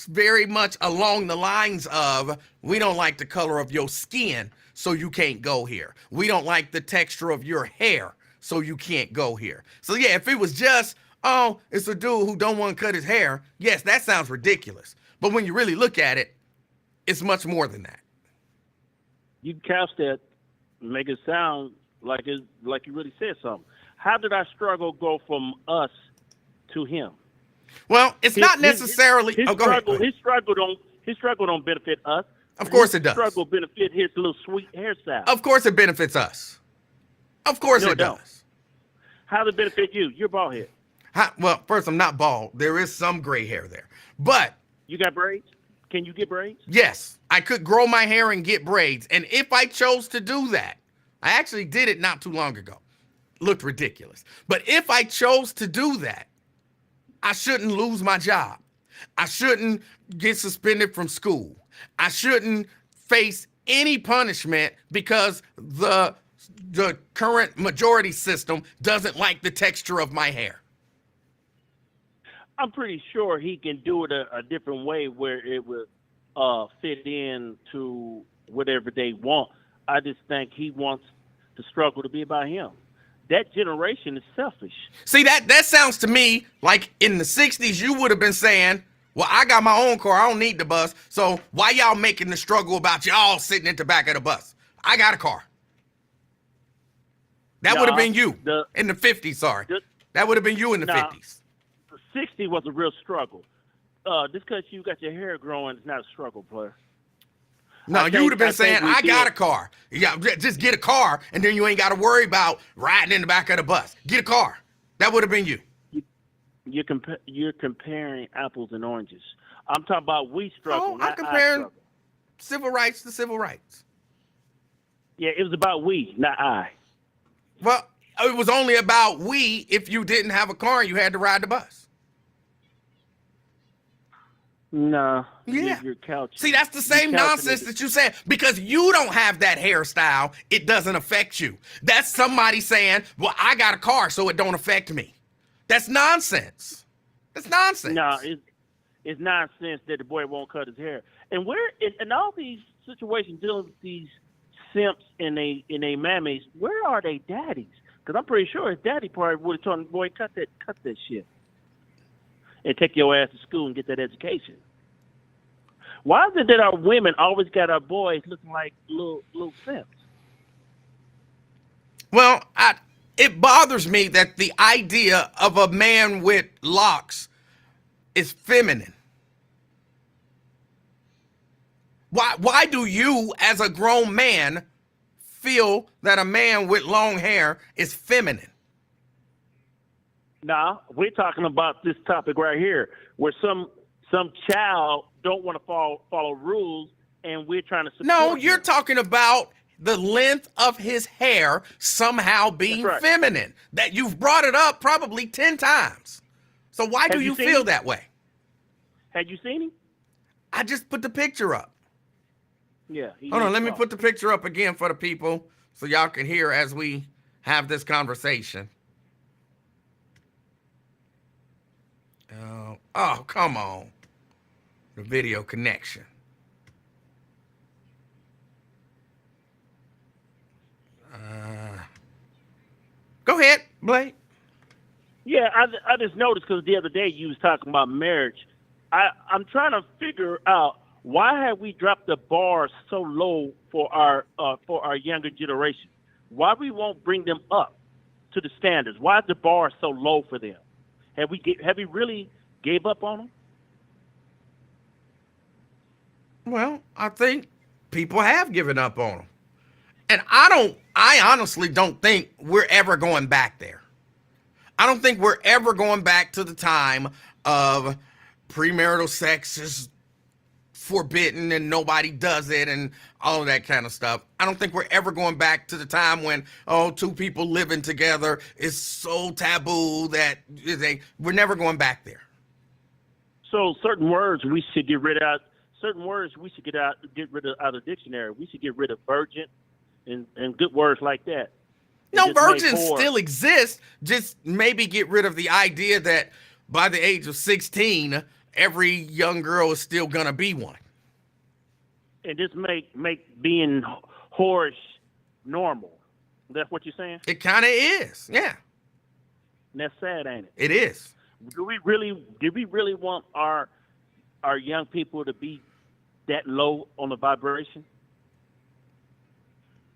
very much along the lines of, we don't like the color of your skin, so you can't go here. We don't like the texture of your hair, so you can't go here. So yeah, if it was just, oh, it's a dude who don't want to cut his hair, yes, that sounds ridiculous. But when you really look at it, it's much more than that. You couch that, make it sound like you really said something. How did our struggle go from us to him? Well, it's not necessarily. His struggle don't benefit us. Of course it does. His struggle benefit his little sweet hairstyle. Of course it benefits us. Of course it does. How does it benefit you? You're bald head. Well, first, I'm not bald. There is some gray hair there. But you got braids? Can you get braids? Yes, I could grow my hair and get braids. And if I chose to do that, I actually did it not too long ago. Looked ridiculous. But if I chose to do that, I shouldn't lose my job. I shouldn't get suspended from school. I shouldn't face any punishment because the current majority system doesn't like the texture of my hair. I'm pretty sure he can do it a different way where it would fit in to whatever they want. I just think he wants the struggle to be about him. That generation is selfish. See, that sounds to me like in the 60s, you would have been saying, well, I got my own car. I don't need the bus. So why y'all making the struggle about y'all sitting at the back of the bus? I got a car. That would have been you in the 50s, sorry. That would have been you in the 50s. The 60s was a real struggle. Just because you got your hair growing is not a struggle, player. No, you would have been saying, I got a car. Yeah, just get a car, and then you ain't got to worry about riding in the back of the bus. Get a car. That would have been you. You're comparing apples and oranges. I'm talking about we struggle. I'm comparing civil rights to civil rights. Yeah, it was about we, not I. Well, it was only about we if you didn't have a car and you had to ride the bus. No. Yeah. You're couching. See, that's the same nonsense that you said. Because you don't have that hairstyle, it doesn't affect you. That's somebody saying, well, I got a car, so it don't affect me. That's nonsense. That's nonsense. No, it's nonsense that the boy won't cut his hair. And we're in all these situations dealing with these simps and they mammies, where are they daddies? Because I'm pretty sure his daddy probably would have told him, boy, cut that shit. And take your ass to school and get that education. Why is it that our women always got our boys looking like little simps? Well, it bothers me that the idea of a man with locks is feminine. Why do you, as a grown man, feel that a man with long hair is feminine? Nah, we're talking about this topic right here, where some child don't want to follow rules, and we're trying to support No, you're them. talking about the length of his hair somehow being That's right. feminine. That you've brought it up probably 10 times. So why do you seen feel him? that way? Had you seen him? I just put the picture up. Yeah. Hold on, let me put the picture up again for the people so y'all can hear as we have this conversation. Oh, come on. The video connection. Go ahead, Blake. Yeah, I just noticed because the other day you was talking about marriage. I'm trying to figure out why have we dropped the bar so low for our younger generation? Why we won't bring them up to the standards? Why is the bar so low for them? Have we really gave up on them? Well, I think people have given up on them. And I honestly don't think we're ever going back there. I don't think we're ever going back to the time of premarital sex is forbidden and nobody does it and all of that kind of stuff. I don't think we're ever going back to the time when, two people living together is so taboo that we're never going back there. So certain words we should get rid of. Certain words we should get rid of out of the dictionary. We should get rid of virgin and good words like that. No, virgins still exist. Just maybe get rid of the idea that by the age of 16, every young girl is still gonna be one. And just make being whorish normal. That's what you're saying? It kind of is, yeah. And that's sad, ain't it? It is. Do we really want our young people to be that low on the vibration?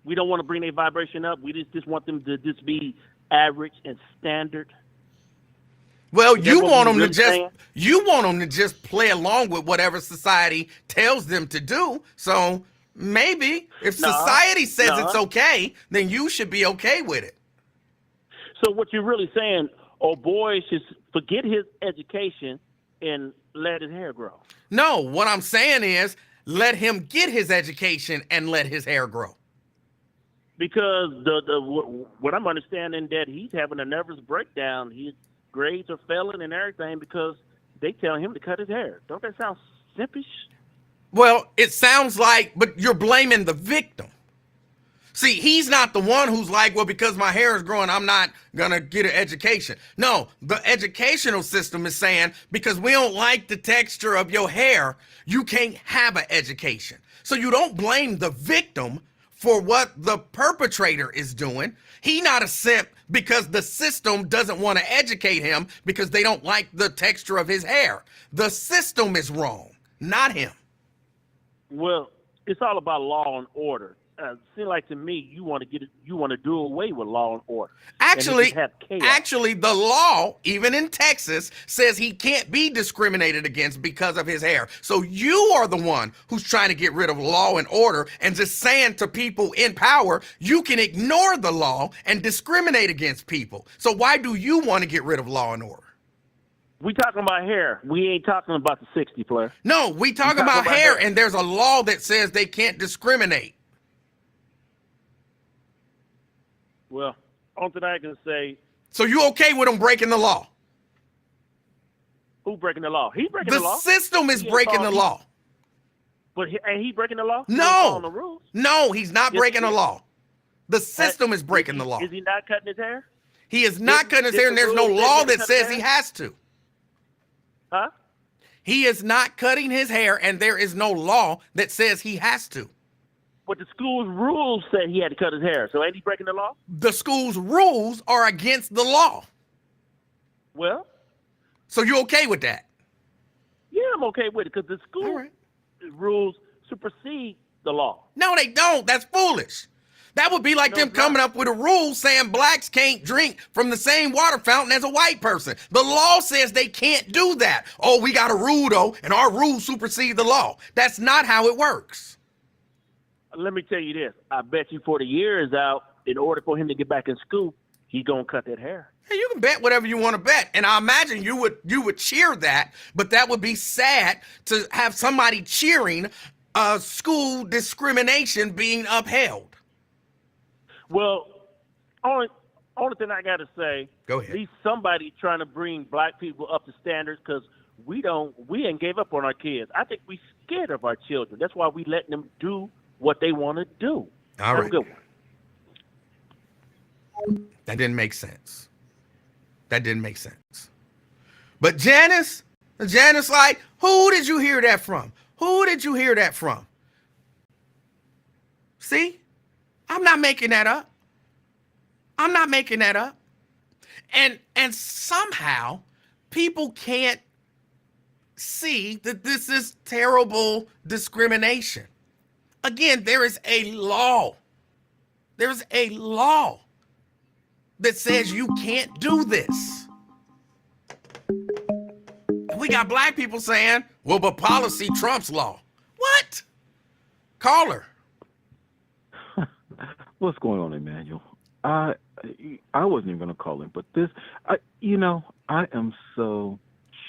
We don't want to bring their vibration up. We just want them to just be average and standard. Well, you want them to to just play along with whatever society tells them to do. So maybe if society says it's okay, then you should be okay with it. So what you're really saying, boy should forget his education and let his hair grow. No, what I'm saying is let him get his education and let his hair grow. Because what I'm understanding that he's having a nervous breakdown. His grades are failing and everything because they tell him to cut his hair. Don't that sound simpish? Well, it sounds like, but you're blaming the victim. See, he's not the one who's like, well, because my hair is growing, I'm not going to get an education. No, the educational system is saying, because we don't like the texture of your hair, you can't have an education. So you don't blame the victim for what the perpetrator is doing. He not a simp because the system doesn't want to educate him because they don't like the texture of his hair. The system is wrong, not him. Well, it's all about law and order. seems like to me you want to do away with law and order. Actually, and have chaos. actually, the law, even in Texas, says he can't be discriminated against because of his hair. So you are the one who's trying to get rid of law and order and just saying to people in power, you can ignore the law and discriminate against people. So why do you want to get rid of law and order? We talking about hair. We ain't talking about the 60 player. No, we talking about hair, and there's a law that says they can't discriminate. Well, on to that I can say. So you okay with them breaking the law? Who breaking the law? He breaking the law. The system is breaking the law. But ain't he breaking the law? No. The rules? No, he's not breaking the law. The system is breaking the law. Is he not cutting his hair? He is not cutting his hair, and there's no law that says he has to. Huh? He is not cutting his hair, and there is no law that says he has to. But the school's rules said he had to cut his hair, so ain't he breaking the law? The school's rules are against the law. Well, so you okay with that? Yeah, I'm okay with it because the school rules supersede the law. No, they don't. That's foolish. That would be like them coming up with a rule saying blacks can't drink from the same water fountain as a white person. The law says they can't do that. Oh, we got a rule though, and our rules supersede the law. That's not how it works. Let me tell you this. I bet you for the years out, in order for him to get back in school, he's going to cut that hair. Hey, you can bet whatever you want to bet. And I imagine you would cheer that, but that would be sad to have somebody cheering school discrimination being upheld. Well, only thing I got to say, go ahead. At least somebody trying to bring black people up to standards because we ain't gave up on our kids. I think we scared of our children. That's why we letting them do what they want to do. All right. Good one. That didn't make sense. That didn't make sense. But Janice like, who did you hear that from? Who did you hear that from? See? I'm not making that up. I'm not making that up. And somehow people can't see that this is terrible discrimination. Again, there is a law. There's a law that says you can't do this. And we got black people saying, well, but policy trumps law. What? Caller. What's going on, Emanuel? I wasn't even going to call him, but this, I am so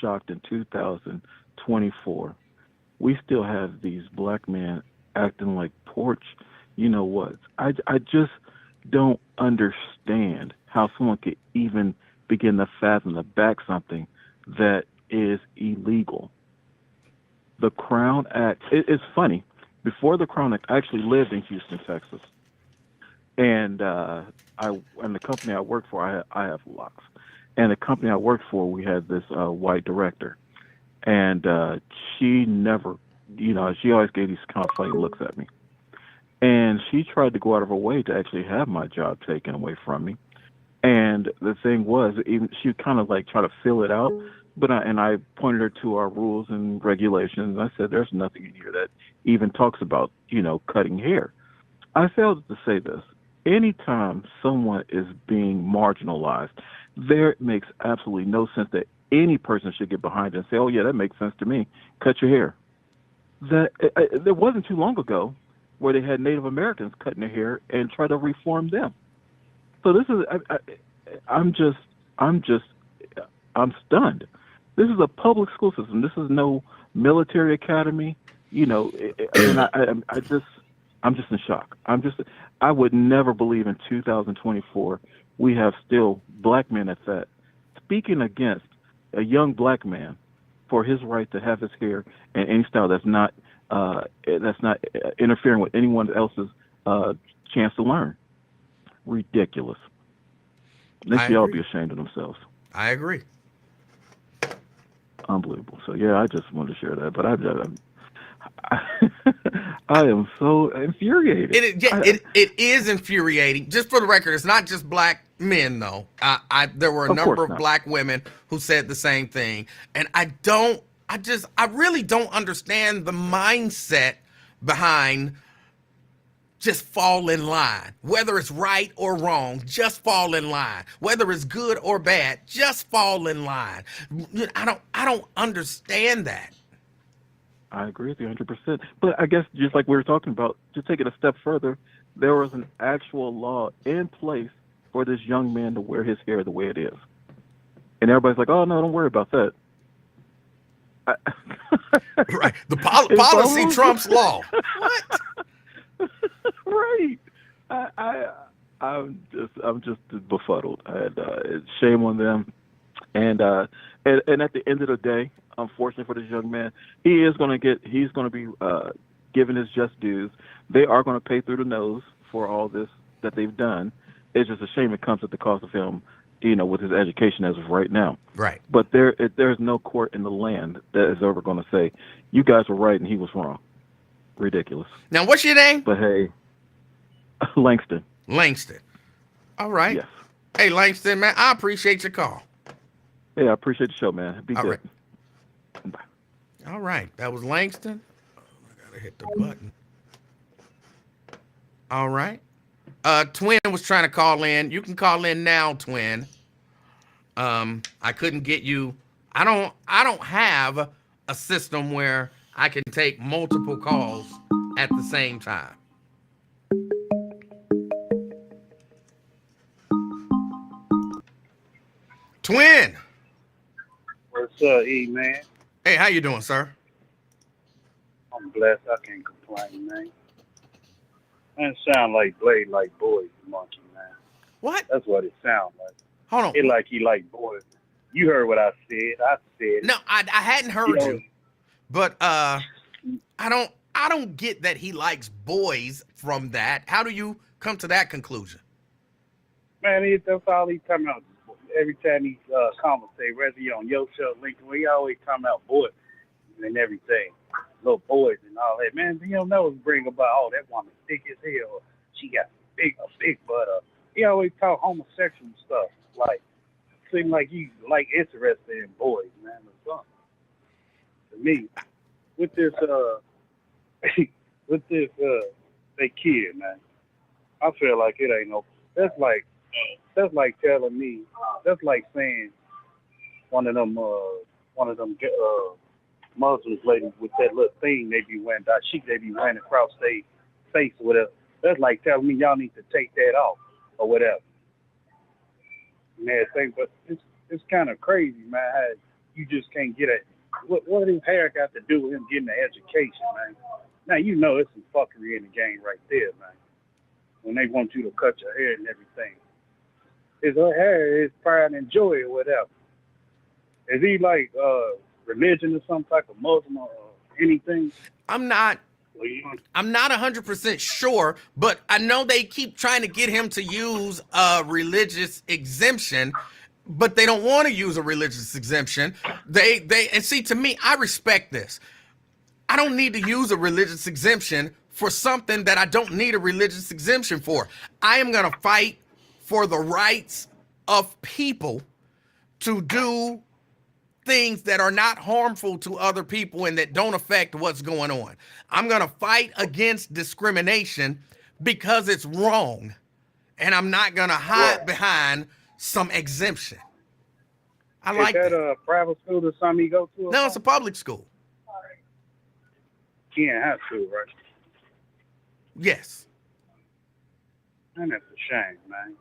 shocked in 2024. We still have these black men acting like porch. You know what? I just don't understand how someone could even begin to fathom to back something that is illegal. The Crown Act, it's funny. Before the Crown Act, I actually lived in Houston, Texas. And the company I worked for, I have locks. And the company I worked for, we had this white director. And she never, she always gave these kind of funny looks at me. And she tried to go out of her way to actually have my job taken away from me. And the thing was, even she kind of like try to fill it out. But I pointed her to our rules and regulations. I said, there's nothing in here that even talks about, cutting hair. I failed to say this. Anytime someone is being marginalized, there makes absolutely no sense that any person should get behind it and say, oh, yeah, that makes sense to me. Cut your hair. There wasn't too long ago where they had Native Americans cutting their hair and try to reform them. So this is, I'm stunned. This is a public school system. This is no military academy, and I'm just in shock. I would never believe in 2024 we have still black men at that speaking against a young black man for his right to have his hair in any style that's not interfering with anyone else's chance to learn. Ridiculous. They should all be ashamed of themselves. I agree. Unbelievable. So yeah, I just wanted to share that, but I am so infuriated. It is infuriating. Just for the record, it's not just black men though. There were a number of black women who said the same thing, and I really don't understand the mindset behind just fall in line. Whether it's right or wrong, just fall in line. Whether it's good or bad, just fall in line. I don't understand that. I agree with you 100%. But I guess just like we were talking about, just take it a step further, there was an actual law in place for this young man to wear his hair the way it is. And everybody's like, oh, no, don't worry about that. Right. The policy trumps law. What? Right. I'm just befuddled. Shame on them. And at the end of the day, unfortunately for this young man, he's going to be given his just dues. They are going to pay through the nose for all this that they've done. It's just a shame it comes at the cost of him, with his education as of right now. Right. But there's no court in the land that is ever going to say, you guys were right and he was wrong. Ridiculous. Now, what's your name? But hey, Langston. Langston. All right. Yes. Hey, Langston, man, I appreciate your call. Hey, I appreciate the show, man. Be good. Right. Bye. All right. That was Langston. Oh, I got to hit the button. All right. Twin was trying to call in. You can call in now, Twin. I couldn't get you. I don't have a system where I can take multiple calls at the same time. Twin. What's up, E, man? Hey, how you doing, sir? I'm blessed. I can't complain, man. That sound like Blade like boys, monkey, man. What? That's what it sounds like. Hold on. It like he like boys. You heard what I said. I said. No, I hadn't heard you. But I don't get that he likes boys from that. How do you come to that conclusion? Man, that's all he talking about. Every time he conversate, whether he on your show, Lincoln, we always talking about boys and everything. Little boys and all that. Man, you don't know bring about, oh, that woman thick as hell. She got a big butt. He always talk homosexual stuff. Like, seem like he like interested in boys, man, or something. To me, with this they kid, man. I feel like it ain't no. That's like telling me. That's like saying one of them Muslims ladies with that little thing they be wearing, that sheet they be wearing across their face or whatever. That's like telling me y'all need to take that off or whatever. Man, but it's kind of crazy, man. How you just can't get it. What his hair got to do with him getting an education, man? Now you know it's some fuckery in the game right there, man. When they want you to cut your hair and everything, his hair is pride and joy or whatever. Is he like religion or some type of Muslim or anything? I'm not 100% sure, but I know they keep trying to get him to use a religious exemption, but they don't want to use a religious exemption. And see, to me, I respect this. I don't need to use a religious exemption for something that I don't need a religious exemption for. I am going to fight for the rights of people to do things that are not harmful to other people and that don't affect what's going on. I'm going to fight against discrimination because it's wrong. And I'm not going to hide behind some exemption. I like that. Is that a private school or something you go to? No, it's a public school. He ain't have to, right? Yes. And that's a shame, man.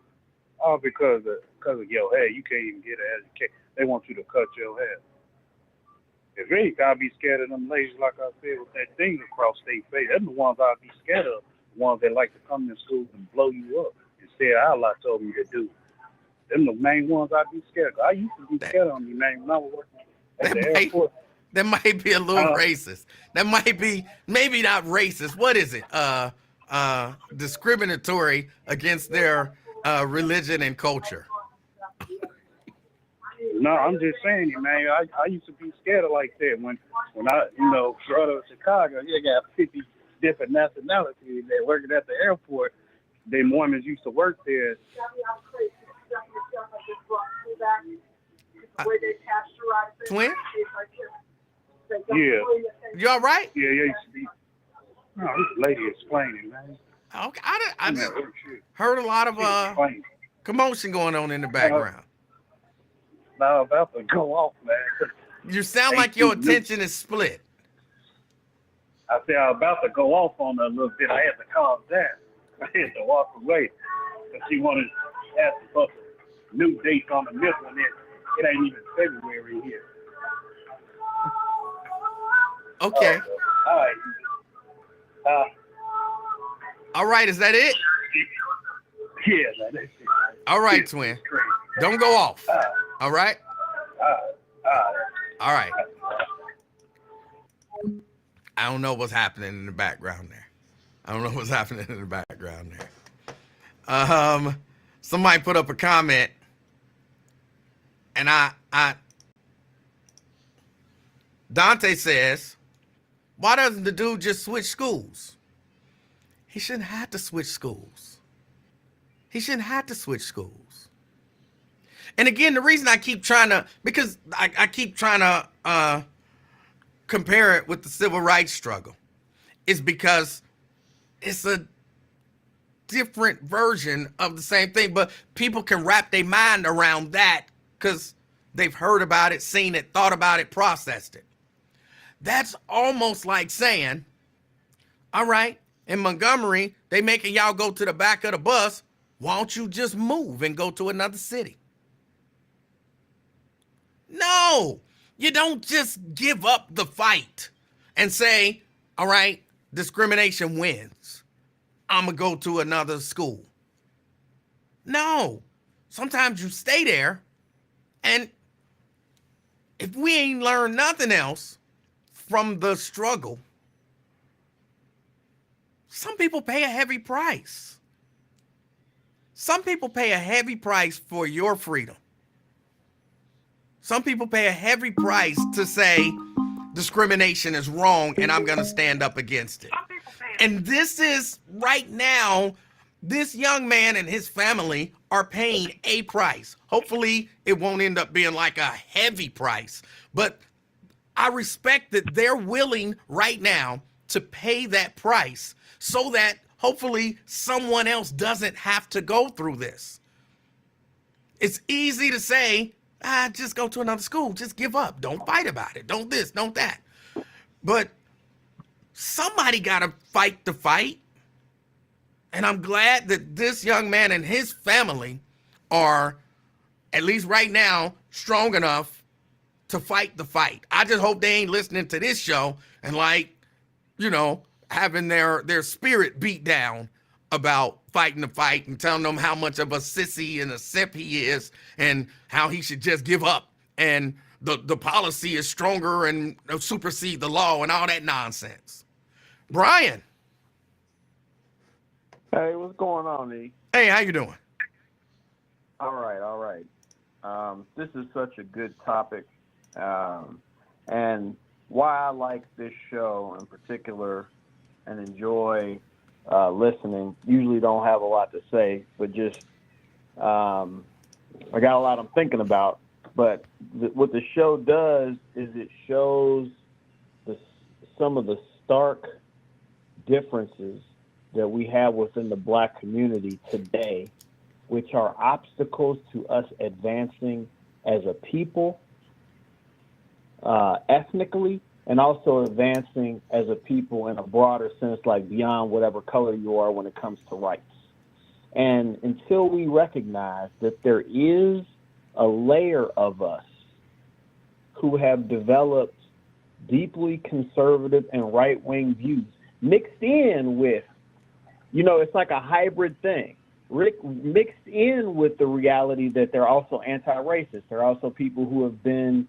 All because of your hair. You can't even get an education. They want you to cut your hair. If anything, I'd be scared of them ladies, like I said, with that thing across their face. They're the ones I'd be scared of. The ones that like to come to school and blow you up and say Allah told me to do. Them the main ones I'd be scared of. I used to be scared of them, man, when I was working at the airport. That might be a little racist. That might be maybe not racist. What is it? Discriminatory against their religion and culture. No, I'm just saying, man. I used to be scared of like that when I, brought up Chicago. You got 50 different nationalities that working at the airport. They Mormons used to work there. Twin? Yeah. You all right? Yeah, used to be. No, this lady explaining, man. Okay, I You just know, shit. heard a lot of She was playing. commotion going on in the background. Now about to go off, man. You sound Ain't like your too new. attention is split. I said I was about to go off on her a little bit. I had to calm down. I had to walk away. Because she wanted to ask for new dates on the milk one. It ain't even February here. Okay. All right. All right, is that it? Yeah, man, that's it. All right, It's twin. crazy. Don't go off. All right? Uh, All right. I don't know what's happening in the background there. Somebody put up a comment, and Dante says, why doesn't the dude just switch schools? He shouldn't have to switch schools. And again, the reason I keep trying to, because I keep trying to compare it with the civil rights struggle, is because it's a different version of the same thing, but people can wrap their mind around that because they've heard about it, seen it, thought about it, processed it. That's almost like saying, all right, in Montgomery, they making y'all go to the back of the bus. Why don't you just move and go to another city? No, you don't just give up the fight and say, all right, discrimination wins. I'm going to go to another school. No, sometimes you stay there, and if we ain't learned nothing else from the struggle, some people pay a heavy price. Some people pay a heavy price for your freedom. Some people pay a heavy price to say discrimination is wrong and I'm going to stand up against it. And this is right now, this young man and his family are paying a price. Hopefully it won't end up being like a heavy price, but I respect that they're willing right now to pay that price so that hopefully someone else doesn't have to go through this. It's easy to say, just go to another school, just give up, don't fight about it, don't this, don't that. But somebody got to fight the fight. And I'm glad that this young man and his family are, at least right now, strong enough to fight the fight. I just hope they ain't listening to this show and having their spirit beat down about fighting the fight and telling them how much of a sissy and a simp he is and how he should just give up and the policy is stronger and supersede the law and all that nonsense. Brian. Hey, what's going on, E? Hey, how you doing? All right. This is such a good topic. And why I like this show in particular and enjoy listening, usually don't have a lot to say, but just I got a lot I'm thinking about. But what the show does is it shows some of the stark differences that we have within the Black community today, which are obstacles to us advancing as a people, ethnically, and also advancing as a people in a broader sense, like beyond whatever color you are when it comes to rights. And until we recognize that there is a layer of us who have developed deeply conservative and right-wing views mixed in with, it's like a hybrid thing, mixed in with the reality that they're also anti-racist. They're also people who have been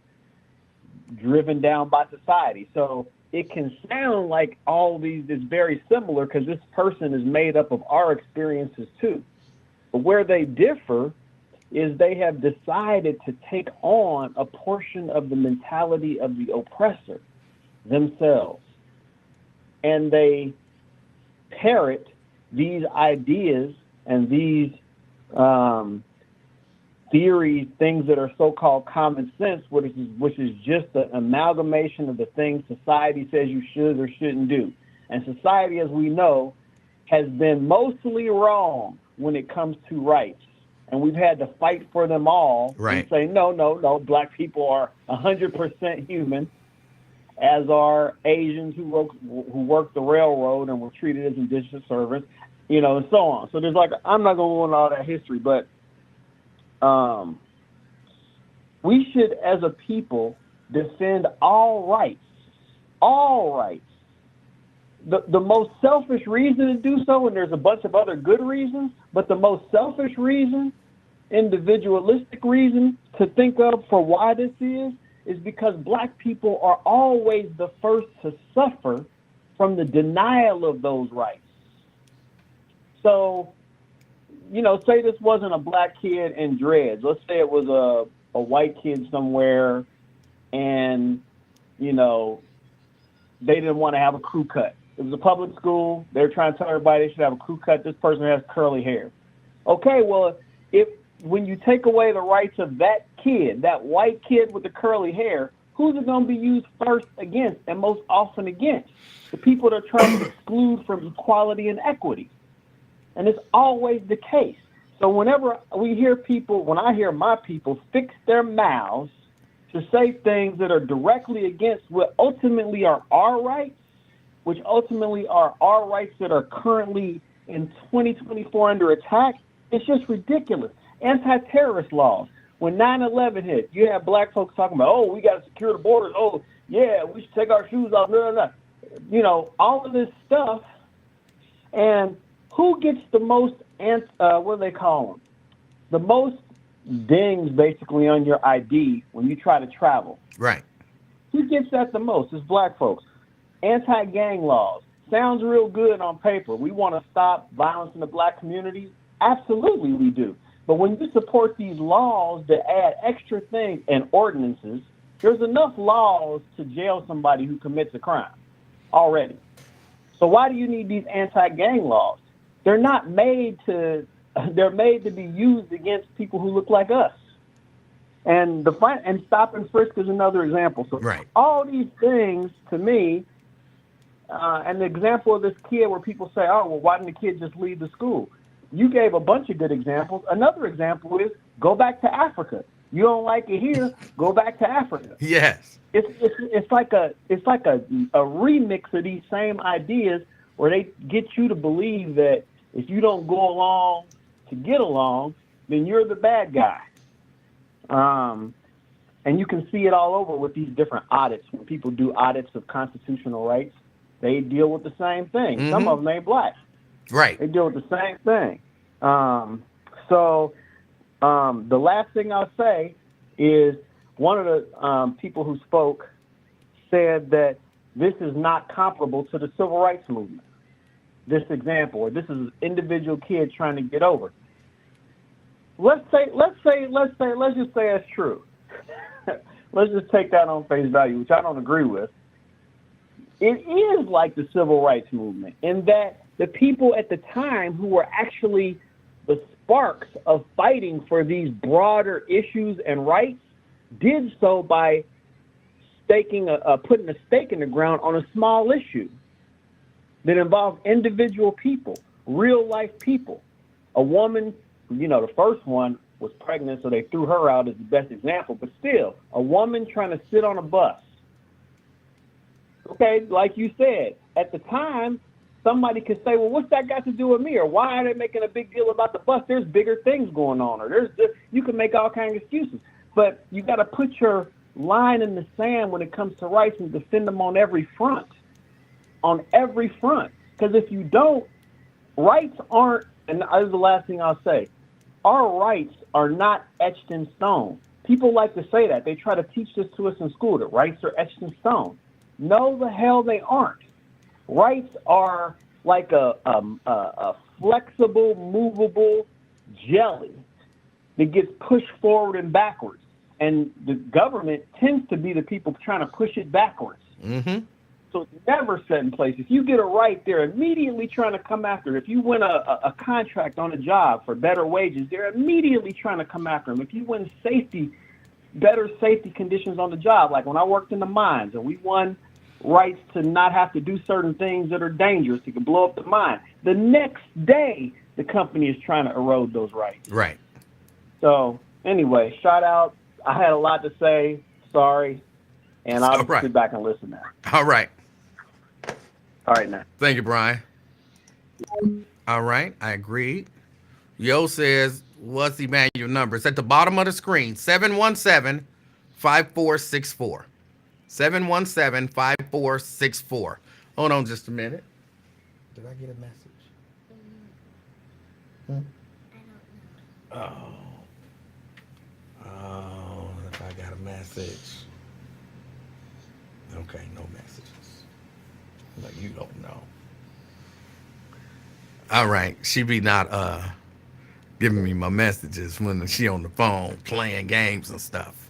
driven down by society. So it can sound like all these is very similar because this person is made up of our experiences too. But where they differ is they have decided to take on a portion of the mentality of the oppressor themselves. And they parrot these ideas and these theories, things that are so-called common sense, which is just an amalgamation of the things society says you should or shouldn't do. And society, as we know, has been mostly wrong when it comes to rights. And we've had to fight for them all Right. and say, no, black people are 100% human, as are Asians who work the railroad and were treated as indigent servants, and so on. So there's I'm not going to go into all that history, but we should, as a people, defend all rights. All rights. The most selfish reason to do so, and there's a bunch of other good reasons, but the most selfish reason, individualistic reason to think of for why this is because black people are always the first to suffer from the denial of those rights. So, say this wasn't a black kid in dreads. Let's say it was a white kid somewhere and, they didn't want to have a crew cut. It was a public school. They were trying to tell everybody they should have a crew cut. This person has curly hair. Okay, well, when you take away the rights of that kid, that white kid with the curly hair, who's it going to be used first against and most often against? The people that are trying to exclude from equality and equity. And it's always the case. So whenever we hear when I hear my people fix their mouths to say things that are directly against what ultimately are our rights, which ultimately are our rights that are currently in 2024 under attack, it's just ridiculous. Anti-terrorist laws. When 9/11 hit, you have black folks talking about, we got to secure the borders. Oh, yeah, we should take our shoes off. Blah, blah, blah. All of this stuff. And who gets the most, what do they call them? The most dings, basically, on your ID when you try to travel. Right. Who gets that the most? It's black folks. Anti-gang laws. Sounds real good on paper. We want to stop violence in the black community. Absolutely we do. But when you support these laws that add extra things and ordinances, there's enough laws to jail somebody who commits a crime already. So why do you need these anti-gang laws? They're not made to, they're made to be used against people who look like us. And stop and frisk is another example. So right. All these things, to me, and the example of this kid where people say, why didn't the kid just leave the school? You gave a bunch of good examples. Another example is go back to Africa. You don't like it here, go back to Africa. Yes. It's like a remix of these same ideas where they get you to believe that if you don't go along to get along, then you're the bad guy. And you can see it all over with these different audits. When people do audits of constitutional rights, they deal with the same thing. Mm-hmm. Some of them ain't black. Right. They deal with the same thing. The last thing I'll say is one of the people who spoke said that this is not comparable to the civil rights movement. This example, or this is an individual kid trying to get over. Let's just say that's true. Let's just take that on face value, which I don't agree with. It is like the civil rights movement in that the people at the time who were actually the sparks of fighting for these broader issues and rights did so by putting a stake in the ground on a small issue that involved individual people, real life people. A woman, the first one was pregnant, so they threw her out as the best example, but still, a woman trying to sit on a bus. Okay, like you said, at the time, somebody could say, well, what's that got to do with me? Or why are they making a big deal about the bus? There's bigger things going on. Or you can make all kinds of excuses. But you got to put your line in the sand when it comes to rights and defend them on every front. On every front. Because if you don't, rights aren't, and this is the last thing I'll say, our rights are not etched in stone. People like to say that. They try to teach this to us in school, that rights are etched in stone. No, the hell they aren't. Rights are like a flexible, movable jelly that gets pushed forward and backwards. And the government tends to be the people trying to push it backwards. Mm-hmm. So it's never set in place. If you get a right, they're immediately trying to come after it. If you win a contract on a job for better wages, they're immediately trying to come after them. If you win better safety conditions on the job, like when I worked in the mines and we won rights to not have to do certain things that are dangerous. It can blow up the mine. The next day, the company is trying to erode those rights. Right. So anyway, shout out. I had a lot to say. Sorry. And I'll all right. sit back and listen now. All right. All right, now. Thank you, Brian. All right. I agree. Yo says, what's Emanuel number? It's at the bottom of the screen. 717-5464. 717-5464. Hold on just a minute. Did I get a message? Oh. Oh, if I got a message. Okay, no messages. No, you don't know. All right. She be not giving me my messages when she on the phone playing games and stuff.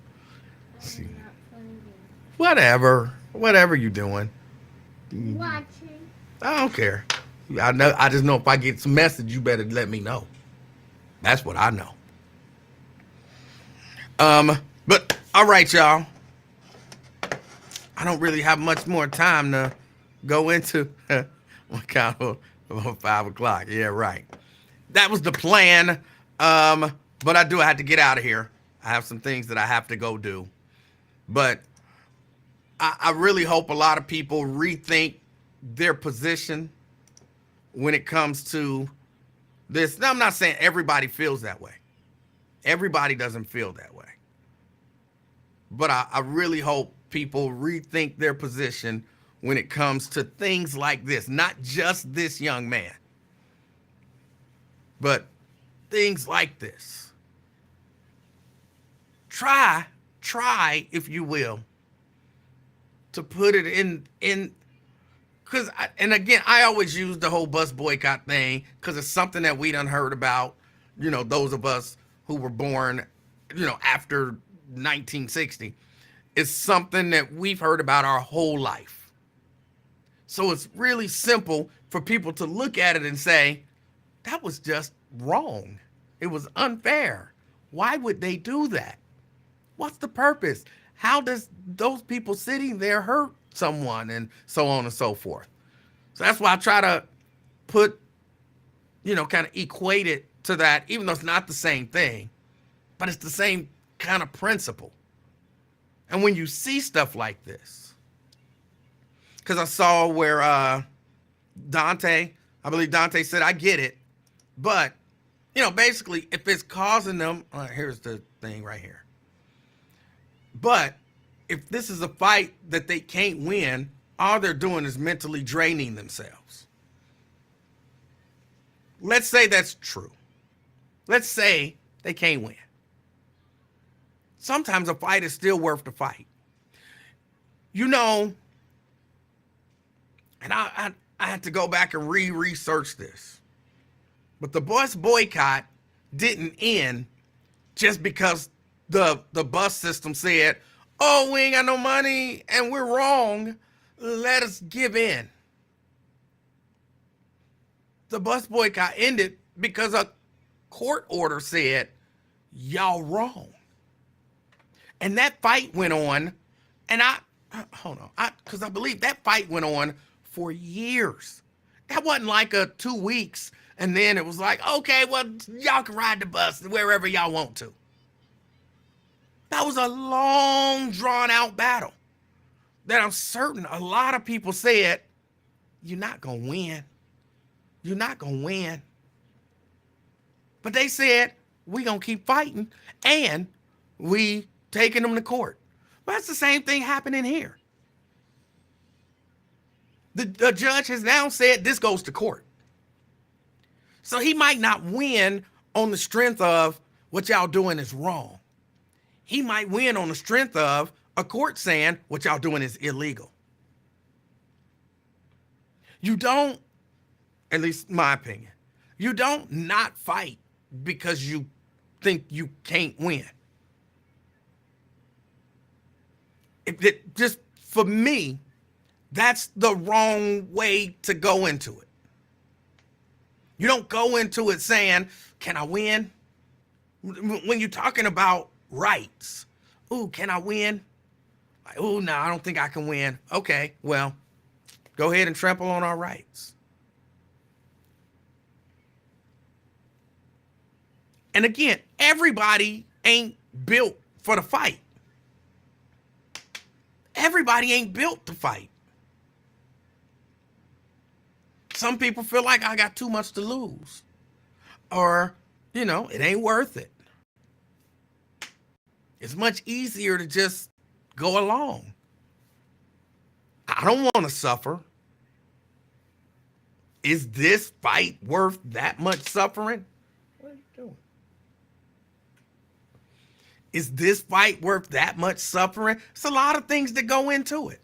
Whatever you doing. Watching. I don't care. I just know if I get some message, you better let me know. That's what I know. But all right, y'all. I don't really have much more time to go into what kind of 5 o'clock. Yeah, right. That was the plan. But I do have to get out of here. I have some things that I have to go do. But I really hope a lot of people rethink their position when it comes to this. Now, I'm not saying everybody feels that way. Everybody doesn't feel that way. But I really hope people rethink their position when it comes to things like this. Not just this young man, but things like this. Try, if you will, to put it in because, and again, I always use the whole bus boycott thing because it's something that we done heard about, those of us who were born, after 1960. It's something that we've heard about our whole life. So it's really simple for people to look at it and say, that was just wrong. It was unfair. Why would they do that? What's the purpose? How does those people sitting there hurt someone, and so on and so forth? So that's why I try to put, kind of equate it to that, even though it's not the same thing, but it's the same kind of principle. And when you see stuff like this, because I saw where I believe Dante said, I get it, but, basically, if it's causing them, here's the thing right here. But if this is a fight that they can't win, all they're doing is mentally draining themselves. Let's say that's true. Let's say they can't win. Sometimes a fight is still worth the fight. And I had to go back and research this. But the bus boycott didn't end just because the bus system said, oh, we ain't got no money and we're wrong. Let us give in. The bus boycott ended because a court order said, y'all wrong. And that fight went on, and because I believe that fight went on for years. That wasn't like 2 weeks, and then it was like, okay, well, y'all can ride the bus wherever y'all want to. That was a long, drawn-out battle that I'm certain a lot of people said, you're not going to win. You're not going to win. But they said, we're going to keep fighting, and we taking them to court. Well, that's the same thing happening here. The judge has now said this goes to court. So he might not win on the strength of what y'all doing is wrong. He might win on the strength of a court saying what y'all doing is illegal. You don't, at least my opinion, you don't not fight because you think you can't win. Just for me, that's the wrong way to go into it. You don't go into it saying, can I win? When you're talking about rights, ooh, can I win? Like, oh, no, I don't think I can win. Okay, well, go ahead and trample on our rights. And again, everybody ain't built for the fight. Everybody ain't built to fight. Some people feel like I got too much to lose. Or, it ain't worth it. It's much easier to just go along. I don't want to suffer. Is this fight worth that much suffering? What are you doing? Is this fight worth that much suffering? It's a lot of things that go into it.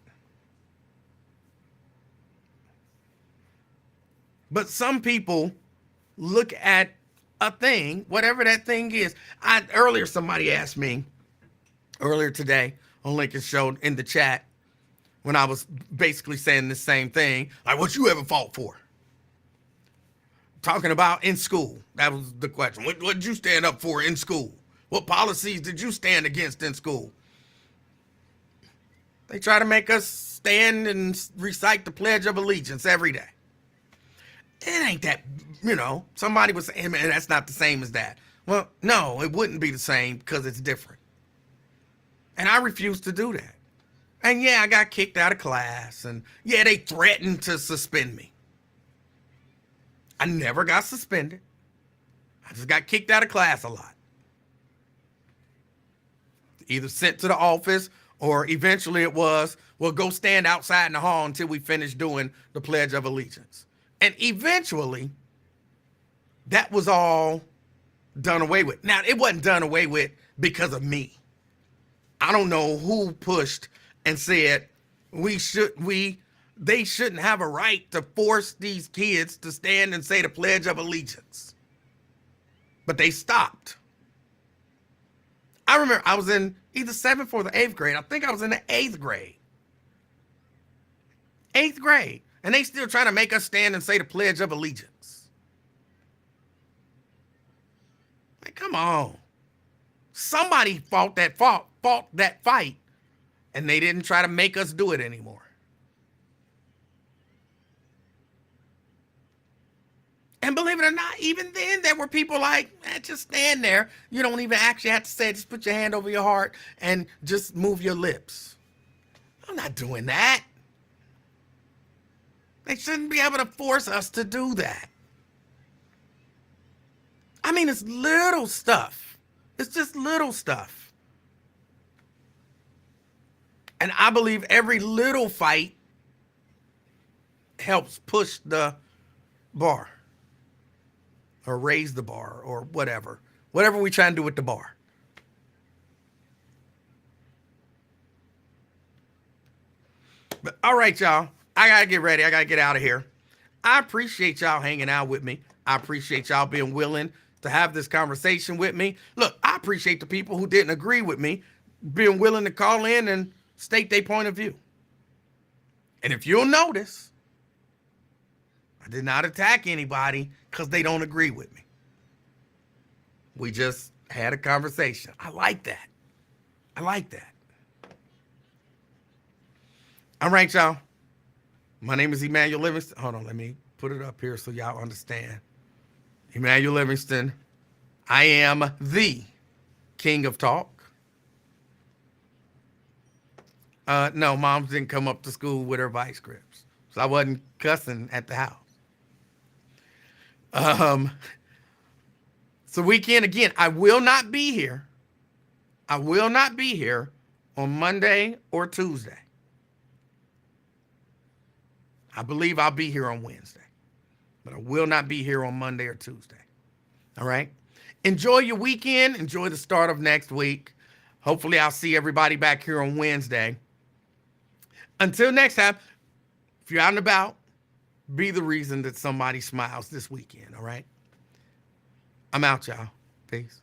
But some people look at a thing, whatever that thing is. Earlier, somebody asked me, earlier today on Lincoln's show in the chat, when I was basically saying the same thing, like, what you ever fought for? Talking about in school. That was the question. What did you stand up for in school? What policies did you stand against in school? They try to make us stand and recite the Pledge of Allegiance every day. It ain't that, somebody was saying, man, that's not the same as that. Well, no, it wouldn't be the same because it's different. And I refuse to do that. And yeah, I got kicked out of class. And yeah, they threatened to suspend me. I never got suspended. I just got kicked out of class a lot. Either sent to the office or eventually it was, well, go stand outside in the hall until we finish doing the Pledge of Allegiance. And eventually, that was all done away with. Now, it wasn't done away with because of me. I don't know who pushed and said they shouldn't have a right to force these kids to stand and say the Pledge of Allegiance. But they stopped. I remember I was in either 7th or the 8th grade. I think I was in the 8th grade. 8th grade. And they still trying to make us stand and say the Pledge of Allegiance. Like, come on. Somebody fought that fight, and they didn't try to make us do it anymore. And believe it or not, even then, there were people like, just stand there. You don't even actually have to say it. Just put your hand over your heart and just move your lips. I'm not doing that. They shouldn't be able to force us to do that. I mean, it's little stuff. It's just little stuff. And I believe every little fight helps push the bar or raise the bar or whatever we try and do with the bar. But all right, y'all. I got to get ready. I got to get out of here. I appreciate y'all hanging out with me. I appreciate y'all being willing to have this conversation with me. Look, I appreciate the people who didn't agree with me being willing to call in and state their point of view. And if you'll notice, I did not attack anybody because they don't agree with me. We just had a conversation. I like that. I like that. All right, y'all. My name is Emanuel Livingston. Hold on, let me put it up here so y'all understand. Emanuel Livingston. I am the king of talk. No, Mom didn't come up to school with her vice grips, so I wasn't cussing at the house. So weekend, again, I will not be here. I will not be here on Monday or Tuesday. I believe I'll be here on Wednesday, but I will not be here on Monday or Tuesday. All right? Enjoy your weekend. Enjoy the start of next week. Hopefully I'll see everybody back here on Wednesday. Until next time, if you're out and about, be the reason that somebody smiles this weekend, all right? I'm out, y'all. Peace.